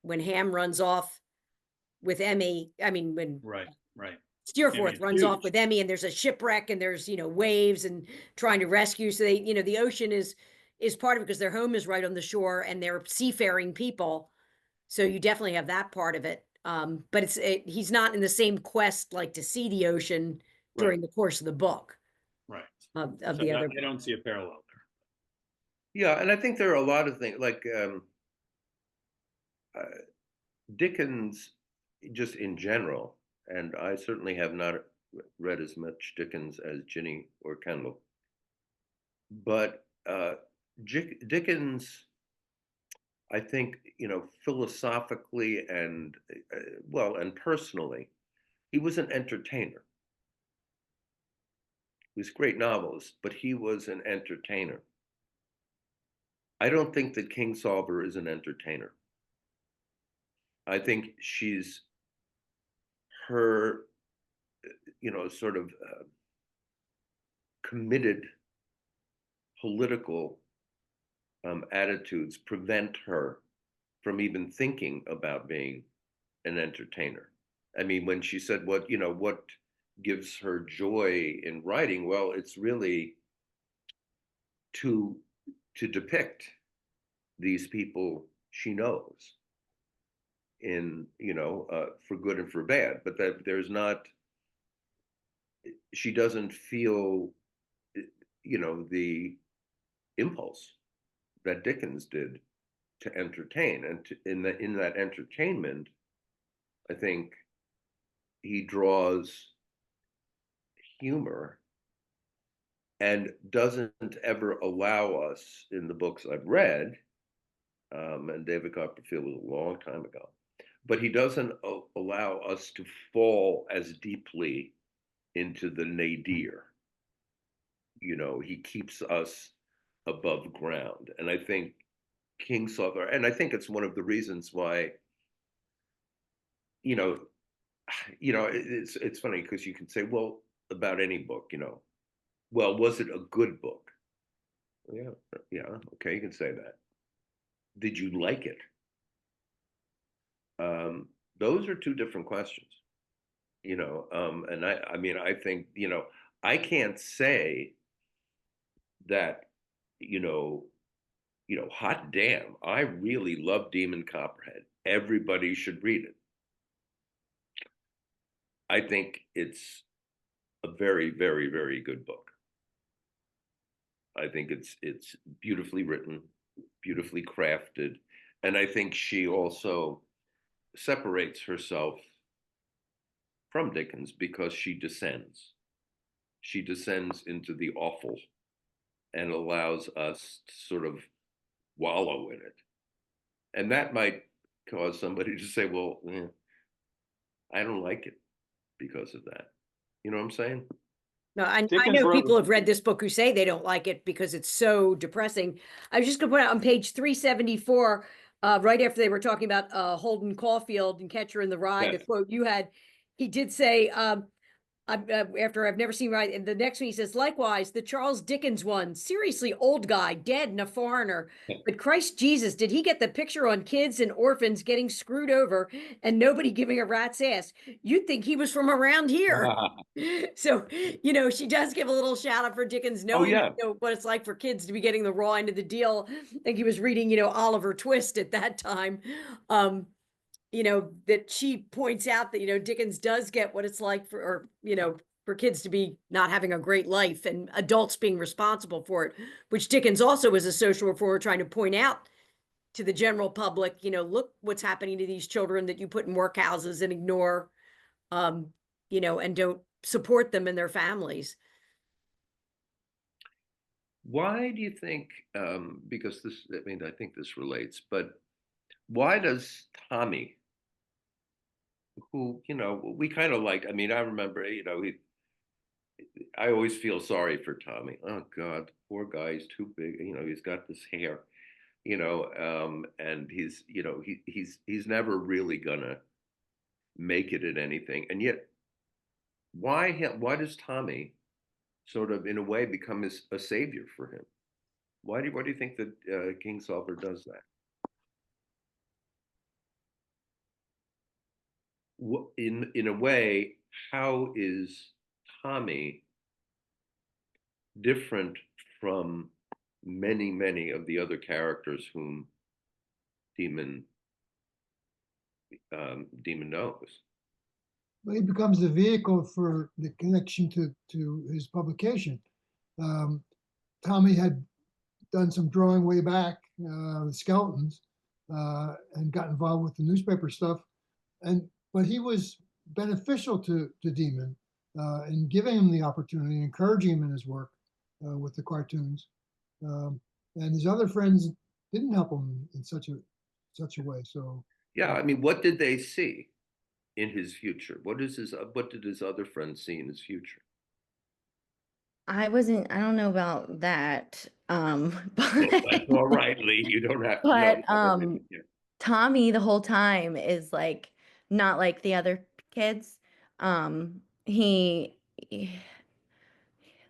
A: when Ham runs off with Emmy, I mean, when
J: Right.
A: Steerforth
J: Emmy's
A: runs off
J: huge.
A: with Emmy, and there's a shipwreck and there's, waves and trying to rescue. So they, the ocean is part of it because their home is right on the shore and they're seafaring people. So you definitely have that part of it. But he's not in the same quest like to see the ocean during the course of the book.
J: Right.
A: Of
J: So
A: the other.
J: I don't see a parallel there.
C: Yeah, and I think there are a lot of things like Dickens, just in general, and I certainly have not read as much Dickens as Ginny or Kendall, but Dickens, I think, philosophically and and personally, he was an entertainer. He was a great novelist, but he was an entertainer. I don't think that Kingsolver is an entertainer. I think she's her, sort of committed political attitudes prevent her from even thinking about being an entertainer. I mean, when she said what gives her joy in writing, well, it's really to depict these people she knows in, for good and for bad, but that she doesn't feel, the impulse that Dickens did to entertain, and in that entertainment, I think he draws humor and doesn't ever allow us, in the books I've read, and David Copperfield was a long time ago, but he doesn't allow us to fall as deeply into the nadir. you know, he keeps us above ground. And I think Kingsolver, and I think it's one of the reasons why, you know, it's funny because you can say, well, about any book, you know, well, was it a good book? Yeah, yeah, okay, you can say that. Did you like it? Those are two different questions, you know. And I mean, I think, you know, I can't say that, you know, hot damn, I really love Demon Copperhead. Everybody should read it. I think it's a very, very, very good book. I think it's beautifully written, beautifully crafted, and I think she also separates herself from Dickens because she descends. She descends into the awful and allows us to sort of wallow in it. And that might cause somebody to say, well, I don't like it because of that. You know what I'm saying?
A: No, I
J: Dickens
A: know
J: wrote-
A: people have read this book who say they don't like it because it's so depressing. I was just going to point out on page 374, right after they were talking about Holden Caulfield and Catcher in the Rye, the
C: Yes.
A: quote you had, he did say, after I've never seen right, and the next one he says, likewise, the Charles Dickens one, seriously old guy, dead and a foreigner. But Christ Jesus, did he get the picture on kids and orphans getting screwed over and nobody giving a rat's ass? You'd think he was from around here. So, you know, she does give a little shout out for Dickens, knowing
C: yeah.
A: you know, what it's like for kids to be getting the raw end of the deal. I think he was reading, you know, Oliver Twist at that time. You know, that she points out that, you know, Dickens does get what it's like for, or, you know, for kids to be not having a great life and adults being responsible for it, which Dickens also was a social reformer trying to point out to the general public, you know, look what's happening to these children that you put in workhouses and ignore, you know, and don't support them and their families.
C: Why do you think, because this, I mean, I think this relates, but why does Tommy, who, you know, we kind of like, I mean, I remember, you know, I always feel sorry for Tommy. Oh God, poor guy, he's too big, you know, he's got this hair, you know, and he's, you know, he's never really gonna make it at anything. And yet, why does Tommy sort of, in a way, become a savior for him? Why do you think that Kingsolver does that? In a way, how is Tommy different from many of the other characters whom Demon knows?
D: Well, he becomes the vehicle for the connection to his publication. Tommy had done some drawing way back with skeletons and got involved with the newspaper stuff, but he was beneficial to Demon in giving him the opportunity, encouraging him in his work with the cartoons, and his other friends didn't help him in such a way. So
C: Yeah, I mean, what did they see in his future? What did his other friends see in his future?
I: I don't know about that.
C: Well,
I: But
C: that's all right, Lee. You don't have to
I: but
C: know.
I: Tommy the whole time is like not like the other kids. He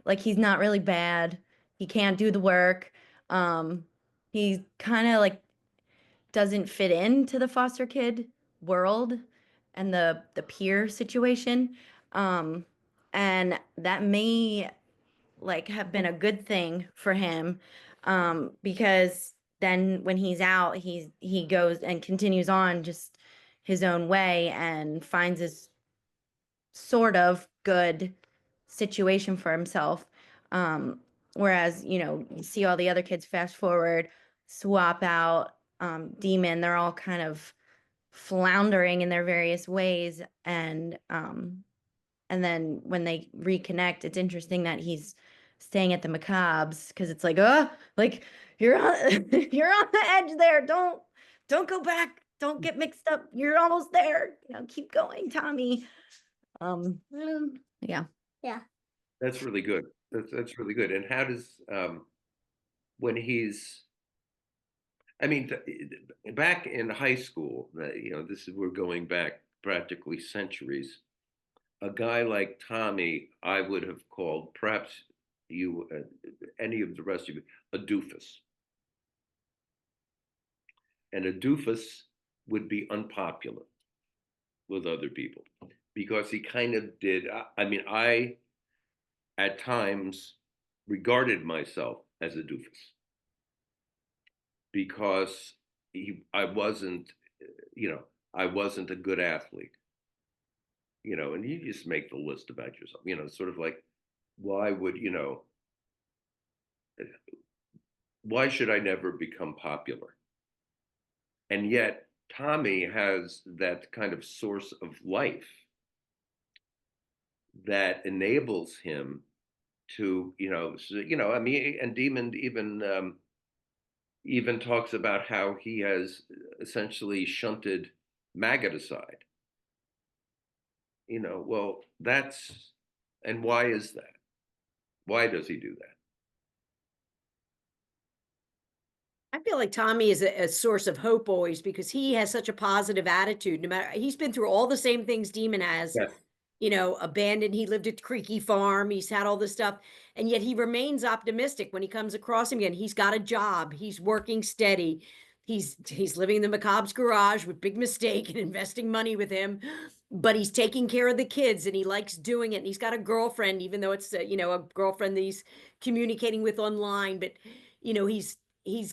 I: like he's not really bad. He can't do the work. He kind of like doesn't fit into the foster kid world and the peer situation. And that may like have been a good thing for him, because then when he's out, he goes and continues on just his own way and finds his sort of good situation for himself. Whereas, you know, you see all the other kids fast forward, swap out, Demon, they're all kind of floundering in their various ways. And then when they reconnect, it's interesting that he's staying at the Macabres because it's like, like you're on you're on the edge there. Don't go back. Don't get mixed up. You're almost there. You know, keep going, Tommy. Yeah.
C: That's really good. that's really good. And how does when he's, I mean, back in high school, you know, this is, we're going back practically centuries. A guy like Tommy, I would have called, perhaps you, any of the rest of you, a doofus. And a doofus would be unpopular with other people because he kind of did. I mean, I at times regarded myself as a doofus because I wasn't, you know, I wasn't a good athlete, you know, and you just make the list about yourself, you know, sort of like, why would, you know, why should I never become popular? And yet, Tommy has that kind of source of life that enables him to, you know, I mean, and Demon even talks about how he has essentially shunted maggot aside. You know, well, that's, and why is that? Why does he do that?
A: I feel like Tommy is a source of hope always because he has such a positive attitude. No matter, he's been through all the same things Demon has,
C: Yes.
A: you know, abandoned. He lived at Creaky Farm. He's had all this stuff. And yet he remains optimistic when he comes across him again. He's got a job. He's working steady. He's living in the Macabre's garage with Big Mistake and investing money with him. But he's taking care of the kids and he likes doing it. And he's got a girlfriend, even though it's you know, a girlfriend that he's communicating with online. But you know, he's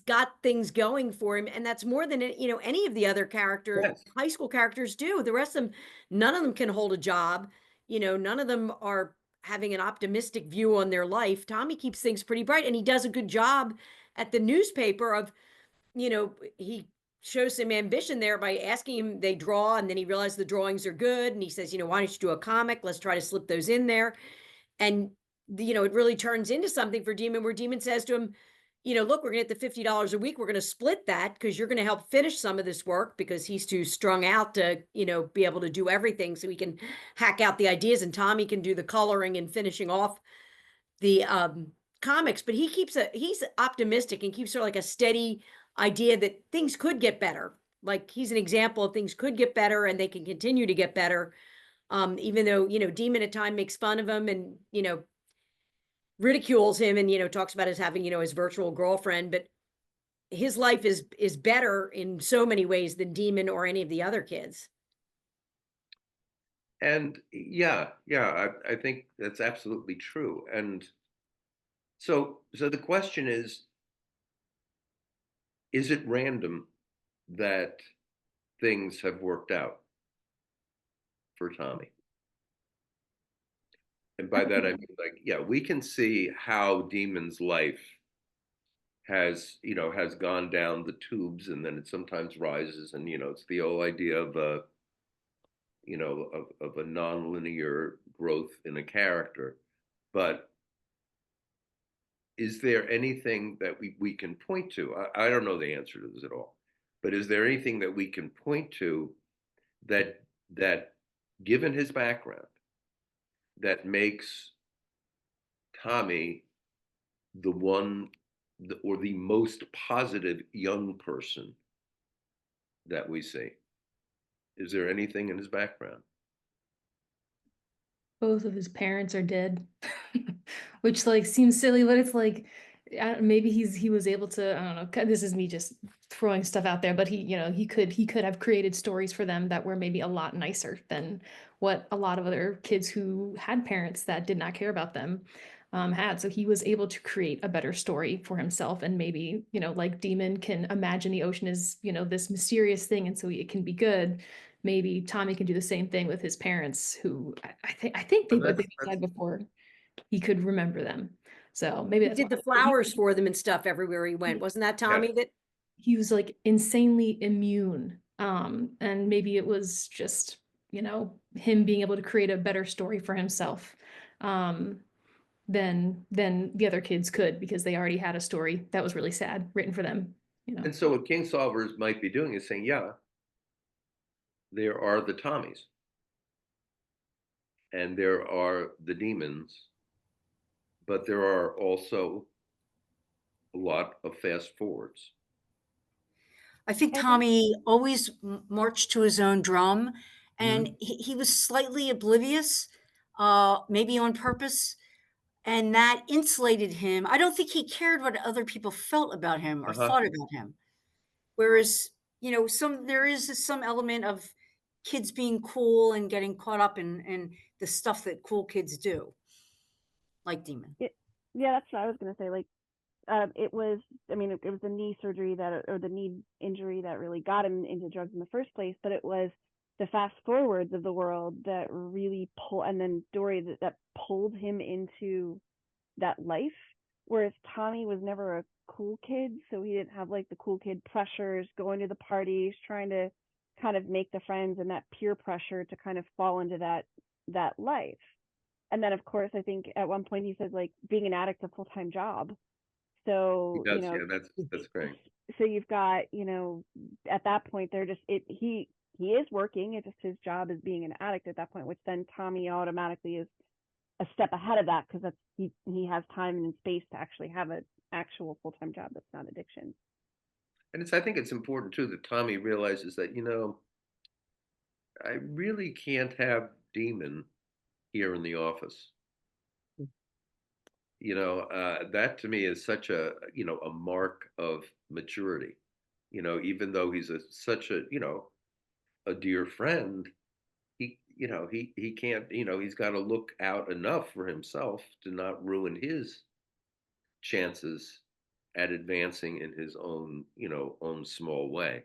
A: got things going for him, and that's more than you know any of the other characters,
C: Yes.
A: high school characters do. The rest of them, none of them can hold a job. You know, none of them are having an optimistic view on their life. Tommy keeps things pretty bright, and he does a good job at the newspaper of, you know, he shows some ambition there by asking him. They draw, and then he realizes the drawings are good, and he says, you know, why don't you do a comic? Let's try to slip those in there. And you know, it really turns into something for Demon, where Demon says to him, you know, look, we're gonna get the $50 a week. We're gonna split that because you're gonna help finish some of this work because he's too strung out to, you know, be able to do everything. So he can hack out the ideas, and Tommy can do the coloring and finishing off the comics. But he's optimistic and keeps sort of like a steady idea that things could get better. Like he's an example of things could get better and they can continue to get better. Even though, you know, Demon at time makes fun of him and, you know, ridicules him and, you know, talks about as having, you know, his virtual girlfriend, but his life is better in so many ways than Demon or any of the other kids.
C: And yeah, I think that's absolutely true. And so the question is it random that things have worked out for Tommy? And by that I mean, like, yeah, we can see how Demon's life has, you know, has gone down the tubes and then it sometimes rises. And, you know, it's the whole idea of a, you know, of a nonlinear growth in a character. But is there anything that we can point to? I don't know the answer to this at all, but is there anything that we can point to that given his background, that makes Tommy the one or the most positive young person that we see? Is there anything in his background?
H: Both of his parents are dead, which like seems silly, but it's like maybe he was able to, I don't know. This is me just throwing stuff out there, but he could have created stories for them that were maybe a lot nicer than what a lot of other kids who had parents that did not care about them had. So he was able to create a better story for himself, and maybe, you know, like Demon can imagine the ocean is, you know, this mysterious thing, and so it can be good. Maybe Tommy can do the same thing with his parents, who I think they
C: But
H: died before he could remember them. So maybe
A: He
H: that's
A: did
H: why
A: the flowers for them and stuff everywhere he went.
H: he,
A: Wasn't that
C: yes.
A: Tommy that
H: he was like insanely immune. And maybe it was just, you know, him being able to create a better story for himself than the other kids could, because they already had a story that was really sad written for them, you know.
C: And so what King Solvers might be doing is saying, yeah, there are the Tommies and there are the Demons, but there are also a lot of fast forwards.
F: I think
G: I think-
F: Tommy always marched to his own drum, and
C: Mm-hmm.
F: he was slightly oblivious, maybe on purpose, and that insulated him. I don't think he cared what other people felt about him or
C: Uh-huh.
F: thought about him. Whereas, there is some element of kids being cool and getting caught up in the stuff that cool kids do, like Demon.
G: Yeah, that's what I was gonna say. Like, it was. I mean, it was the knee surgery or the knee injury that really got him into drugs in the first place. But it was the fast forwards of the world that really and then Dory that pulled him into that life. Whereas Tommy was never a cool kid, so he didn't have like the cool kid pressures, going to the parties, trying to kind of make the friends and that peer pressure to kind of fall into that life. And then of course I think at one point he said like being an addict a full-time job.
C: He
G: So,
C: does, yeah, that's great.
G: so you've got, at that point they're just he is working, it's just his job is being an addict at that point, which then Tommy automatically is a step ahead of that because he has time and space to actually have an actual full-time job that's not addiction.
C: And I think it's important too that Tommy realizes that, I really can't have Demon here in the office. That to me is such a mark of maturity. Even though he's such a dear friend, he can't, he's got to look out enough for himself to not ruin his chances at advancing in his own small way.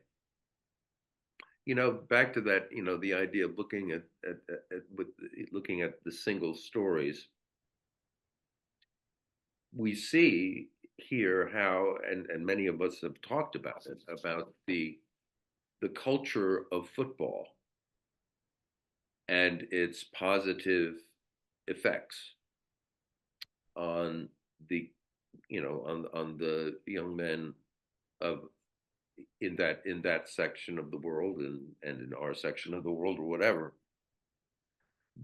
C: Back to that, the idea of looking looking at the single stories, we see here how, and many of us have talked about it, about the culture of football and its positive effects on the, on the young men of in that section of the world and in our section of the world or whatever.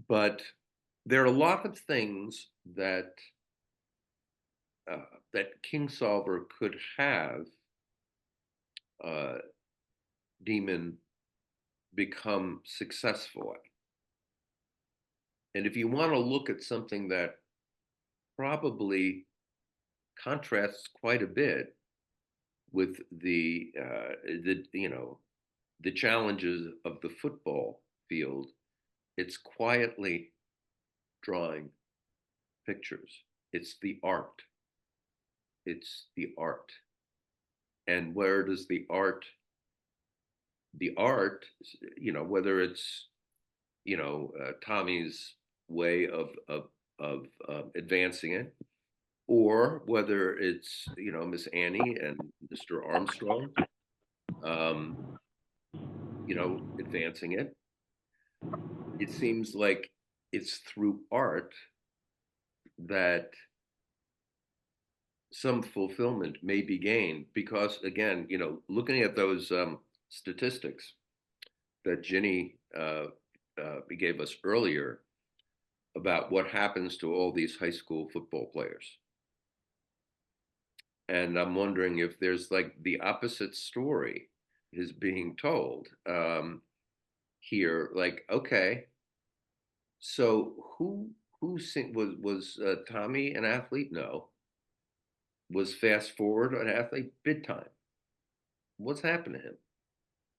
C: But there are a lot of things that that Kingsolver could have Demon become successful at. And if you want to look at something that probably contrasts quite a bit with the challenges of the football field, it's quietly drawing pictures. It's the art. It's the art. And where does the art, whether it's, Tommy's way of advancing it, or whether it's, Miss Annie and Mr. Armstrong, advancing it, it seems like it's through art that some fulfillment may be gained, because again, looking at those statistics that Ginny gave us earlier about what happens to all these high school football players, and I'm wondering if there's like the opposite story is being told here. Like, okay, so who was Tommy an athlete? No. Was Fast Forward an athlete? Big time. What's happened to him?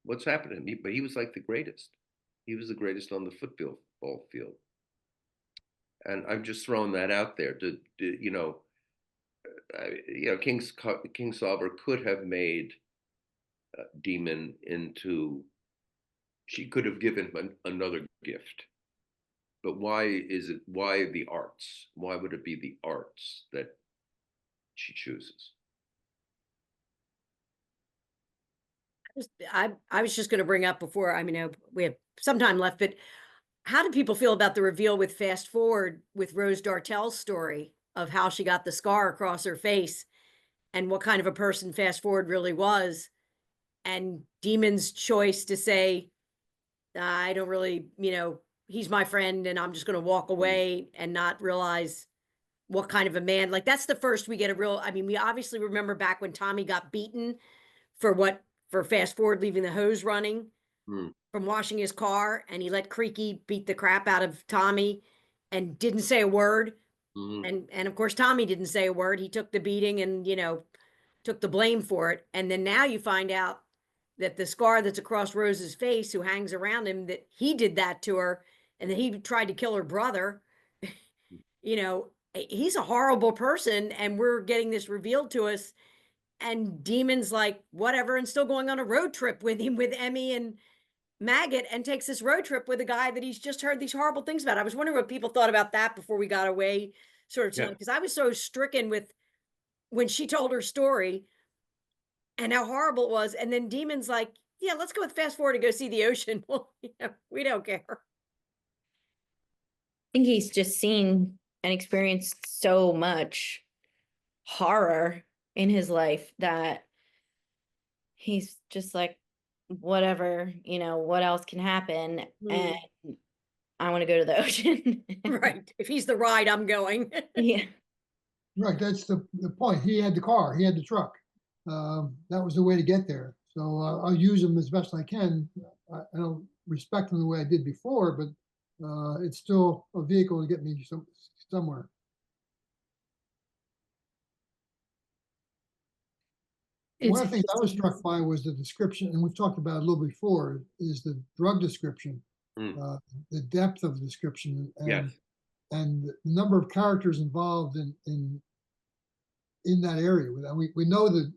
C: What's happened to him? But he was like the greatest. He was the greatest on the football field. And I'm just throwing that out there to Kingsolver could have made Demon into. She could have given him another gift. But why the arts? Why would it be the arts that she chooses?
A: I was just going to bring up before, I mean, we have some time left, but how do people feel about the reveal with Fast Forward with Rose Dartel's story of how she got the scar across her face and what kind of a person Fast Forward really was, and Demon's choice to say, I don't really, he's my friend and I'm just going to walk away and not realize what kind of a man, like that's the first we get a real, I mean, we obviously remember back when Tommy got beaten for fast forward, leaving the hose running
C: Mm,
A: from washing his car, and he let Creaky beat the crap out of Tommy and didn't say a word.
C: mhm.
A: And of course Tommy didn't say a word. He took the beating and, took the blame for it. And then now you find out that the scar that's across Rose's face, who hangs around him, that he did that to her and that he tried to kill her brother. He's a horrible person, and we're getting this revealed to us. And Demon's like, whatever, and still going on a road trip with him, with Emmy and Maggot, and takes this road trip with a guy that he's just heard these horrible things about. I was wondering what people thought about that before we got away, sort of
C: Yeah.
A: tonight, because I was so stricken with when she told her story and how horrible it was. And then Demon's like, yeah, let's go with fast forward to go see the ocean. Well, we don't care.
I: I think he's just seen and experienced so much horror in his life that he's just like, whatever, what else can happen? And I want to go to the ocean.
A: Right. If he's the ride, I'm going.
I: Yeah.
D: Right, that's the point. He had the car, he had the truck. That was the way to get there. So I'll use him as best I can. I don't respect him the way I did before, but it's still a vehicle to get me somewhere. One of the things I was struck by was the description, and we've talked about it a little before, is the drug description,
C: Mm.
D: The depth of the description,
C: Yes.
D: and the number of characters involved in that area. We know the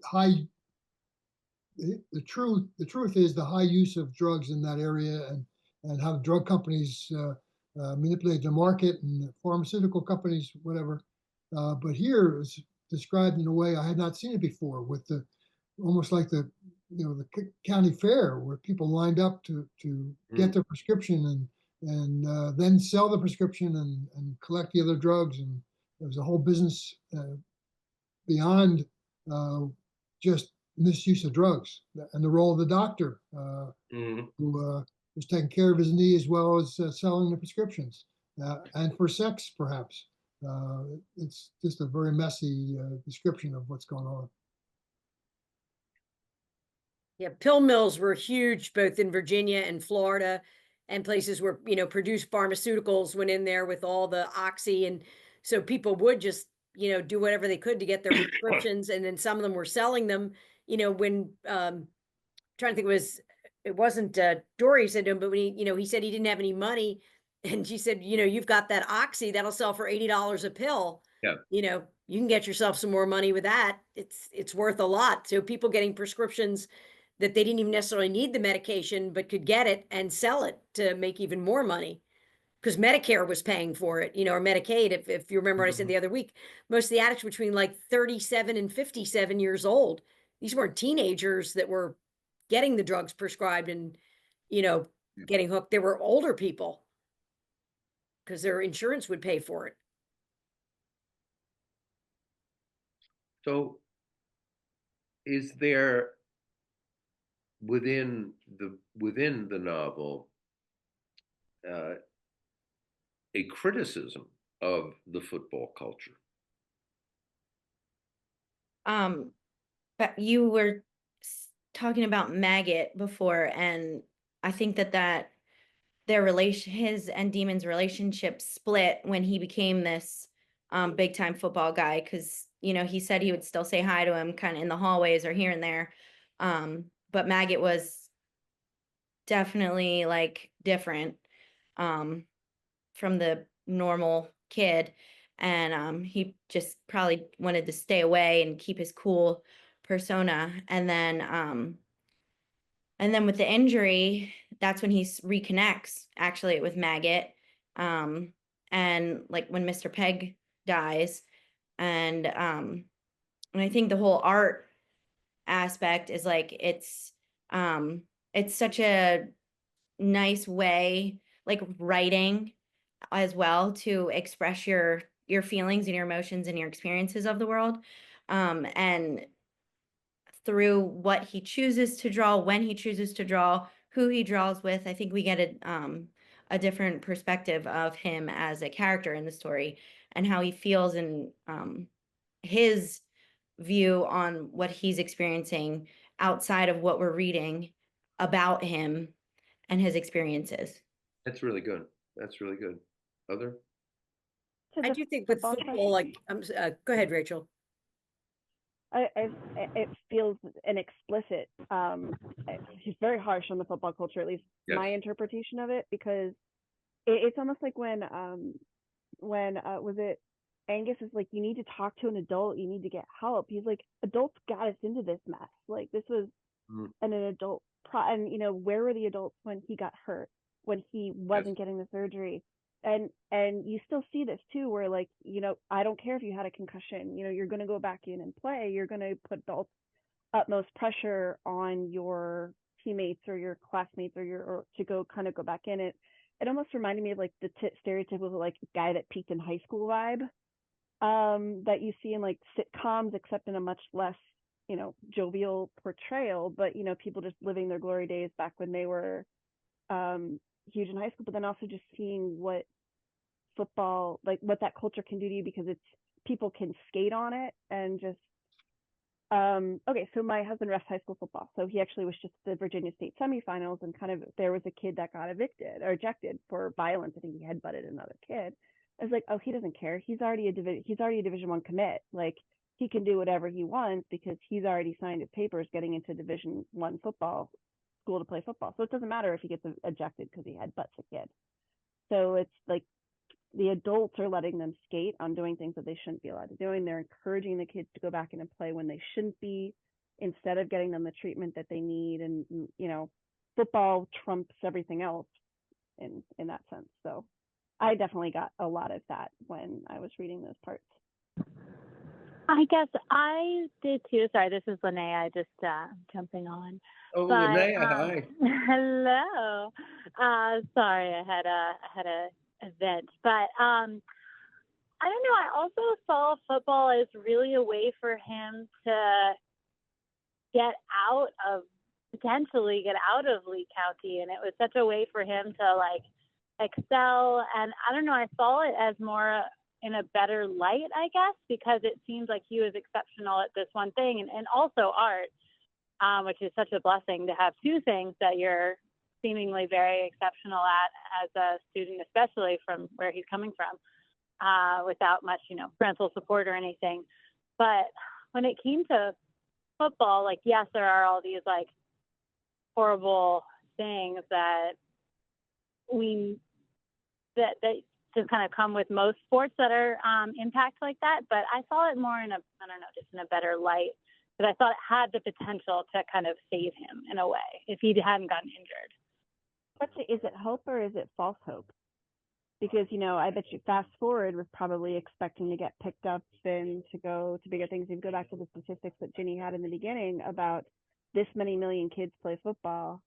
D: truth is the high use of drugs in that area, and how drug companies manipulate the market, and the pharmaceutical companies, whatever. But here it was described in a way I had not seen it before, with almost like the county fair, where people lined up to get their prescription, and then sell the prescription, and collect the other drugs. And there was a whole business beyond just misuse of drugs, and the role of the doctor,
C: Mhm.
D: who was taking care of his knee as well as selling the prescriptions, and for sex, perhaps. It's just a very messy description of what's going on.
A: Yeah, pill mills were huge both in Virginia and Florida, and places where, produced pharmaceuticals went in there with all the oxy. And so people would just, do whatever they could to get their prescriptions. And then some of them were selling them, when, trying to think, it wasn't Dory said to him, but when he said he didn't have any money. And she said, you've got that oxy that'll sell for $80 a pill.
C: Yeah.
A: You can get yourself some more money with that. It's worth a lot. So people getting prescriptions that they didn't even necessarily need the medication, but could get it and sell it to make even more money, because Medicare was paying for it, or Medicaid. If you remember what I said the other week, most of the addicts between like 37 and 57 years old. These weren't teenagers that were getting the drugs prescribed and, getting hooked. They were older people because their insurance would pay for it.
C: So is there within the novel a criticism of the football culture?
I: But you were talking about Maggot before, and I think that his and Demon's relationship split when he became this big time football guy, because he said he would still say hi to him kind of in the hallways or here and there, but Maggot was definitely like different from the normal kid, and he just probably wanted to stay away and keep his cool persona. And then with the injury, that's when he reconnects actually with Maggot. And like when Mr. Peg dies. And I think the whole art aspect is like it's such a nice way, like writing as well, to express your feelings and your emotions and your experiences of the world. And through what he chooses to draw, when he chooses to draw, who he draws with, I think we get a different perspective of him as a character in the story. and how he feels and his view on what he's experiencing outside of what we're reading about him and his experiences.
C: That's really good. That's really good. Other?
G: To
A: I
G: the
A: do think with
G: football
A: football, like, go ahead, Rachel.
G: it feels an explicit. He's very harsh on the football culture, at least
C: Yes.
G: my interpretation of it, because it's almost like when was it Angus is like, you need to talk to an adult, you need to get help. He's like, adults got us into this mess. Like this was an adult and where were the adults when he got hurt, when he wasn't getting the surgery? And you still see this too, where like, I don't care if you had a concussion, you're going to go back in and play. You're going to put the utmost pressure on your teammates or your classmates or to go back in. It almost reminded me of like the stereotypical like guy that peaked in high school vibe that you see in like sitcoms, except in a much less jovial portrayal. But people just living their glory days back when they were huge in high school. But then also just seeing what football, like what that culture can do to you, because it's people can skate on it and just okay, so my husband refs high school football, so he actually was just at the Virginia State semifinals, and there was a kid that got ejected for violence. I think he headbutted another kid. I was like, oh, he doesn't care. He's already a Division I commit. Like he can do whatever he wants because he's already signed his papers getting into Division I football school to play football. So it doesn't matter if he gets ejected because he headbutts a kid. So it's like the adults are letting them skate on doing things that they shouldn't be allowed to do, and they're encouraging the kids to go back in and play when they shouldn't be, instead of getting them the treatment that they need. And football trumps everything else in that sense. So I definitely got a lot of that when I was reading those parts.
K: I guess I did too. Sorry, this is Linnea. I just jumping on.
C: Oh, Linnea, hi.
K: Hello. Sorry, I had a event, but I don't know. I also saw football as really a way for him to potentially get out of Lee County, and it was such a way for him to like excel. And I don't know, I saw it as more in a better light, I guess, because it seems like he was exceptional at this one thing, and also art, which is such a blessing to have two things that you're seemingly very exceptional at as a student, especially from where he's coming from, without much, parental support or anything. But when it came to football, like, yes, there are all these like horrible things that just kind of come with most sports that are impact like that. But I saw it more in just in a better light, because I thought it had the potential to kind of save him in a way if he hadn't gotten injured.
G: Is it hope or is it false hope? Because, I bet you Fast Forward was probably expecting to get picked up and to go to bigger things. If you go back to the statistics that Ginny had in the beginning about this many million kids play football,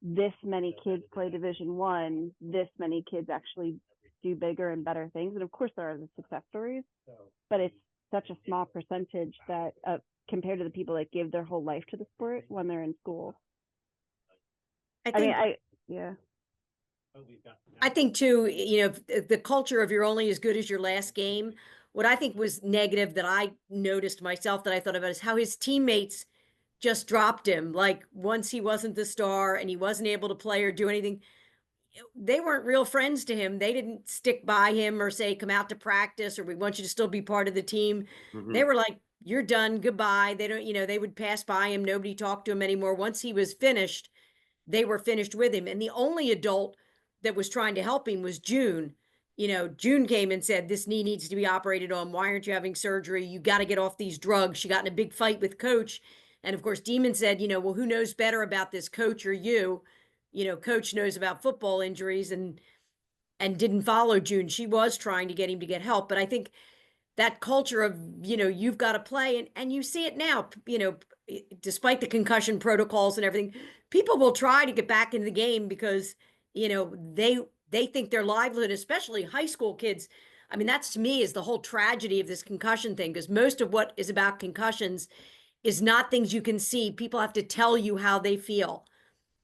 G: this many kids play Division I, this many kids actually do bigger and better things. And of course there are the success stories, but it's such a small percentage that compared to the people that give their whole life to the sport when they're in school.
A: I think too, the culture of you're only as good as your last game. What I think was negative that I noticed myself that I thought about is how his teammates just dropped him. Like once he wasn't the star and he wasn't able to play or do anything, they weren't real friends to him. They didn't stick by him or say, come out to practice, or we want you to still be part of the team. They were like, you're done, goodbye. They don't, they would pass by him. Nobody talked to him anymore. Once he was finished, they were finished with him. And the only adult that was trying to help him was June. June came and said, this knee needs to be operated on. Why aren't you having surgery? You got to get off these drugs. She got in a big fight with Coach. And of course, Demon said, well, who knows better about this, Coach or you? Coach knows about football injuries and didn't follow June. She was trying to get him to get help. But I think that culture of, you've got to play, and you see it now, despite the concussion protocols and everything, people will try to get back into the game because, they think their livelihood, especially high school kids. I mean, that's to me is the whole tragedy of this concussion thing, because most of what is about concussions is not things you can see. People have to tell you how they feel,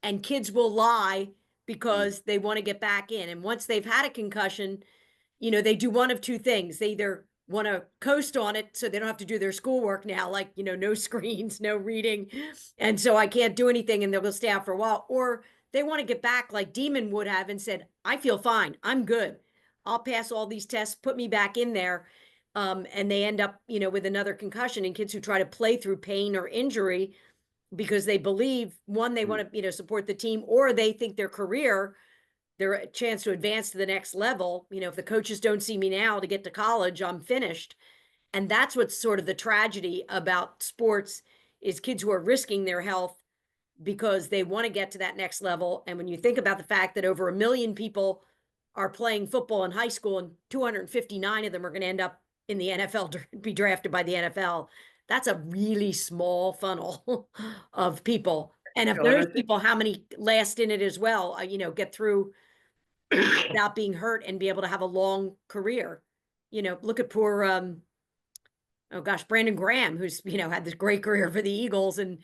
A: and kids will lie because they want to get back in. And once they've had a concussion, they do one of two things. They either want to coast on it so they don't have to do their schoolwork now, like, no screens, no reading. And so I can't do anything and they'll stay out for a while. Or they want to get back like Demon would have and said, I feel fine. I'm good. I'll pass all these tests, put me back in there. And they end up, with another concussion, and kids who try to play through pain or injury because they believe, one, they want to, support the team, or they think their career, their chance to advance to the next level, if the coaches don't see me now to get to college, I'm finished. And that's what's sort of the tragedy about sports, is kids who are risking their health because they want to get to that next level. And when you think about the fact that over 1 million people are playing football in high school and 259 of them are going to end up in the NFL, be drafted by the NFL, that's a really small funnel of people. And if those people, how many last in it as well, get through without being hurt and be able to have a long career. Look at poor, oh gosh, Brandon Graham, who's, had this great career for the Eagles and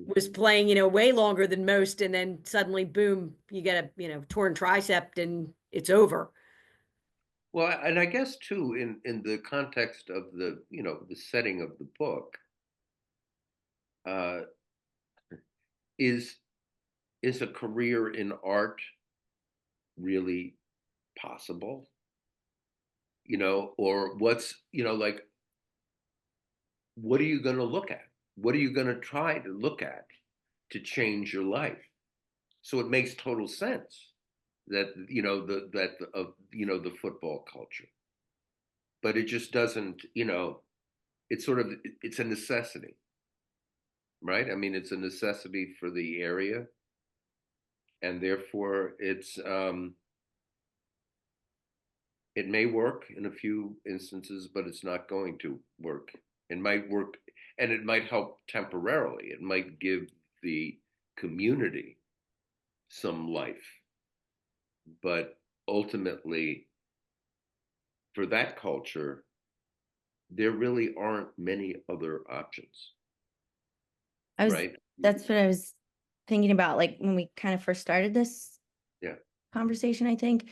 A: was playing, way longer than most. And then suddenly, boom, you get a, torn tricep and it's over.
C: Well, and I guess too, in the context of the, the setting of the book, is a career in art really possible? Or what's, like, what are you going to look at? What are you going to try to look at to change your life? So it makes total sense that, the football culture, but it just doesn't, it's sort of, it's a necessity, right? I mean, it's a necessity for the area, and therefore it may work in a few instances, but it's not going to work. It might work, and it might help temporarily. It might give the community some life, but ultimately, for that culture, there really aren't many other options. Right?
I: That's what I was thinking about, like when we kind of first started this conversation, I think.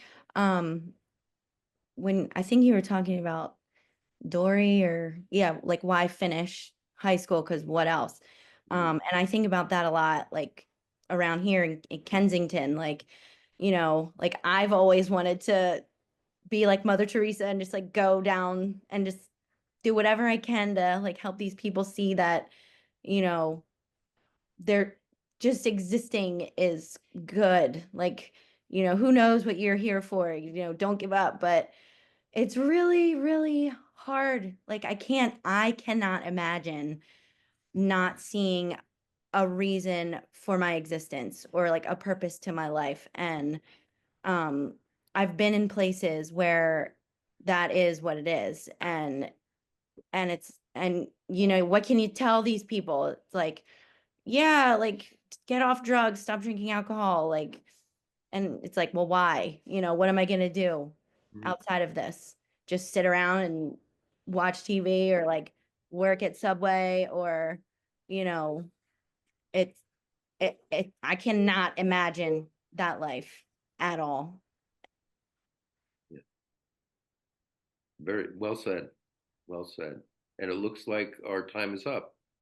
I: When I think you were talking about Dory, or like why finish high school? Because what else? And I think about that a lot, like around here in Kensington, like, like I've always wanted to be like Mother Teresa and just like go down and just do whatever I can to like help these people see that, they're just existing is good. Like, who knows what you're here for, don't give up. But it's really, really hard. Like I cannot imagine not seeing a reason for my existence or like a purpose to my life. And I've been in places where that is what it is. And what can you tell these people? It's like, yeah, like get off drugs, stop drinking alcohol, like, and it's like, well, why? What am I going to do outside of this? Just sit around and watch TV or like work at Subway, or, it's I cannot imagine that life at all.
C: Yeah. Very well said. Well said. And it looks like our time is up.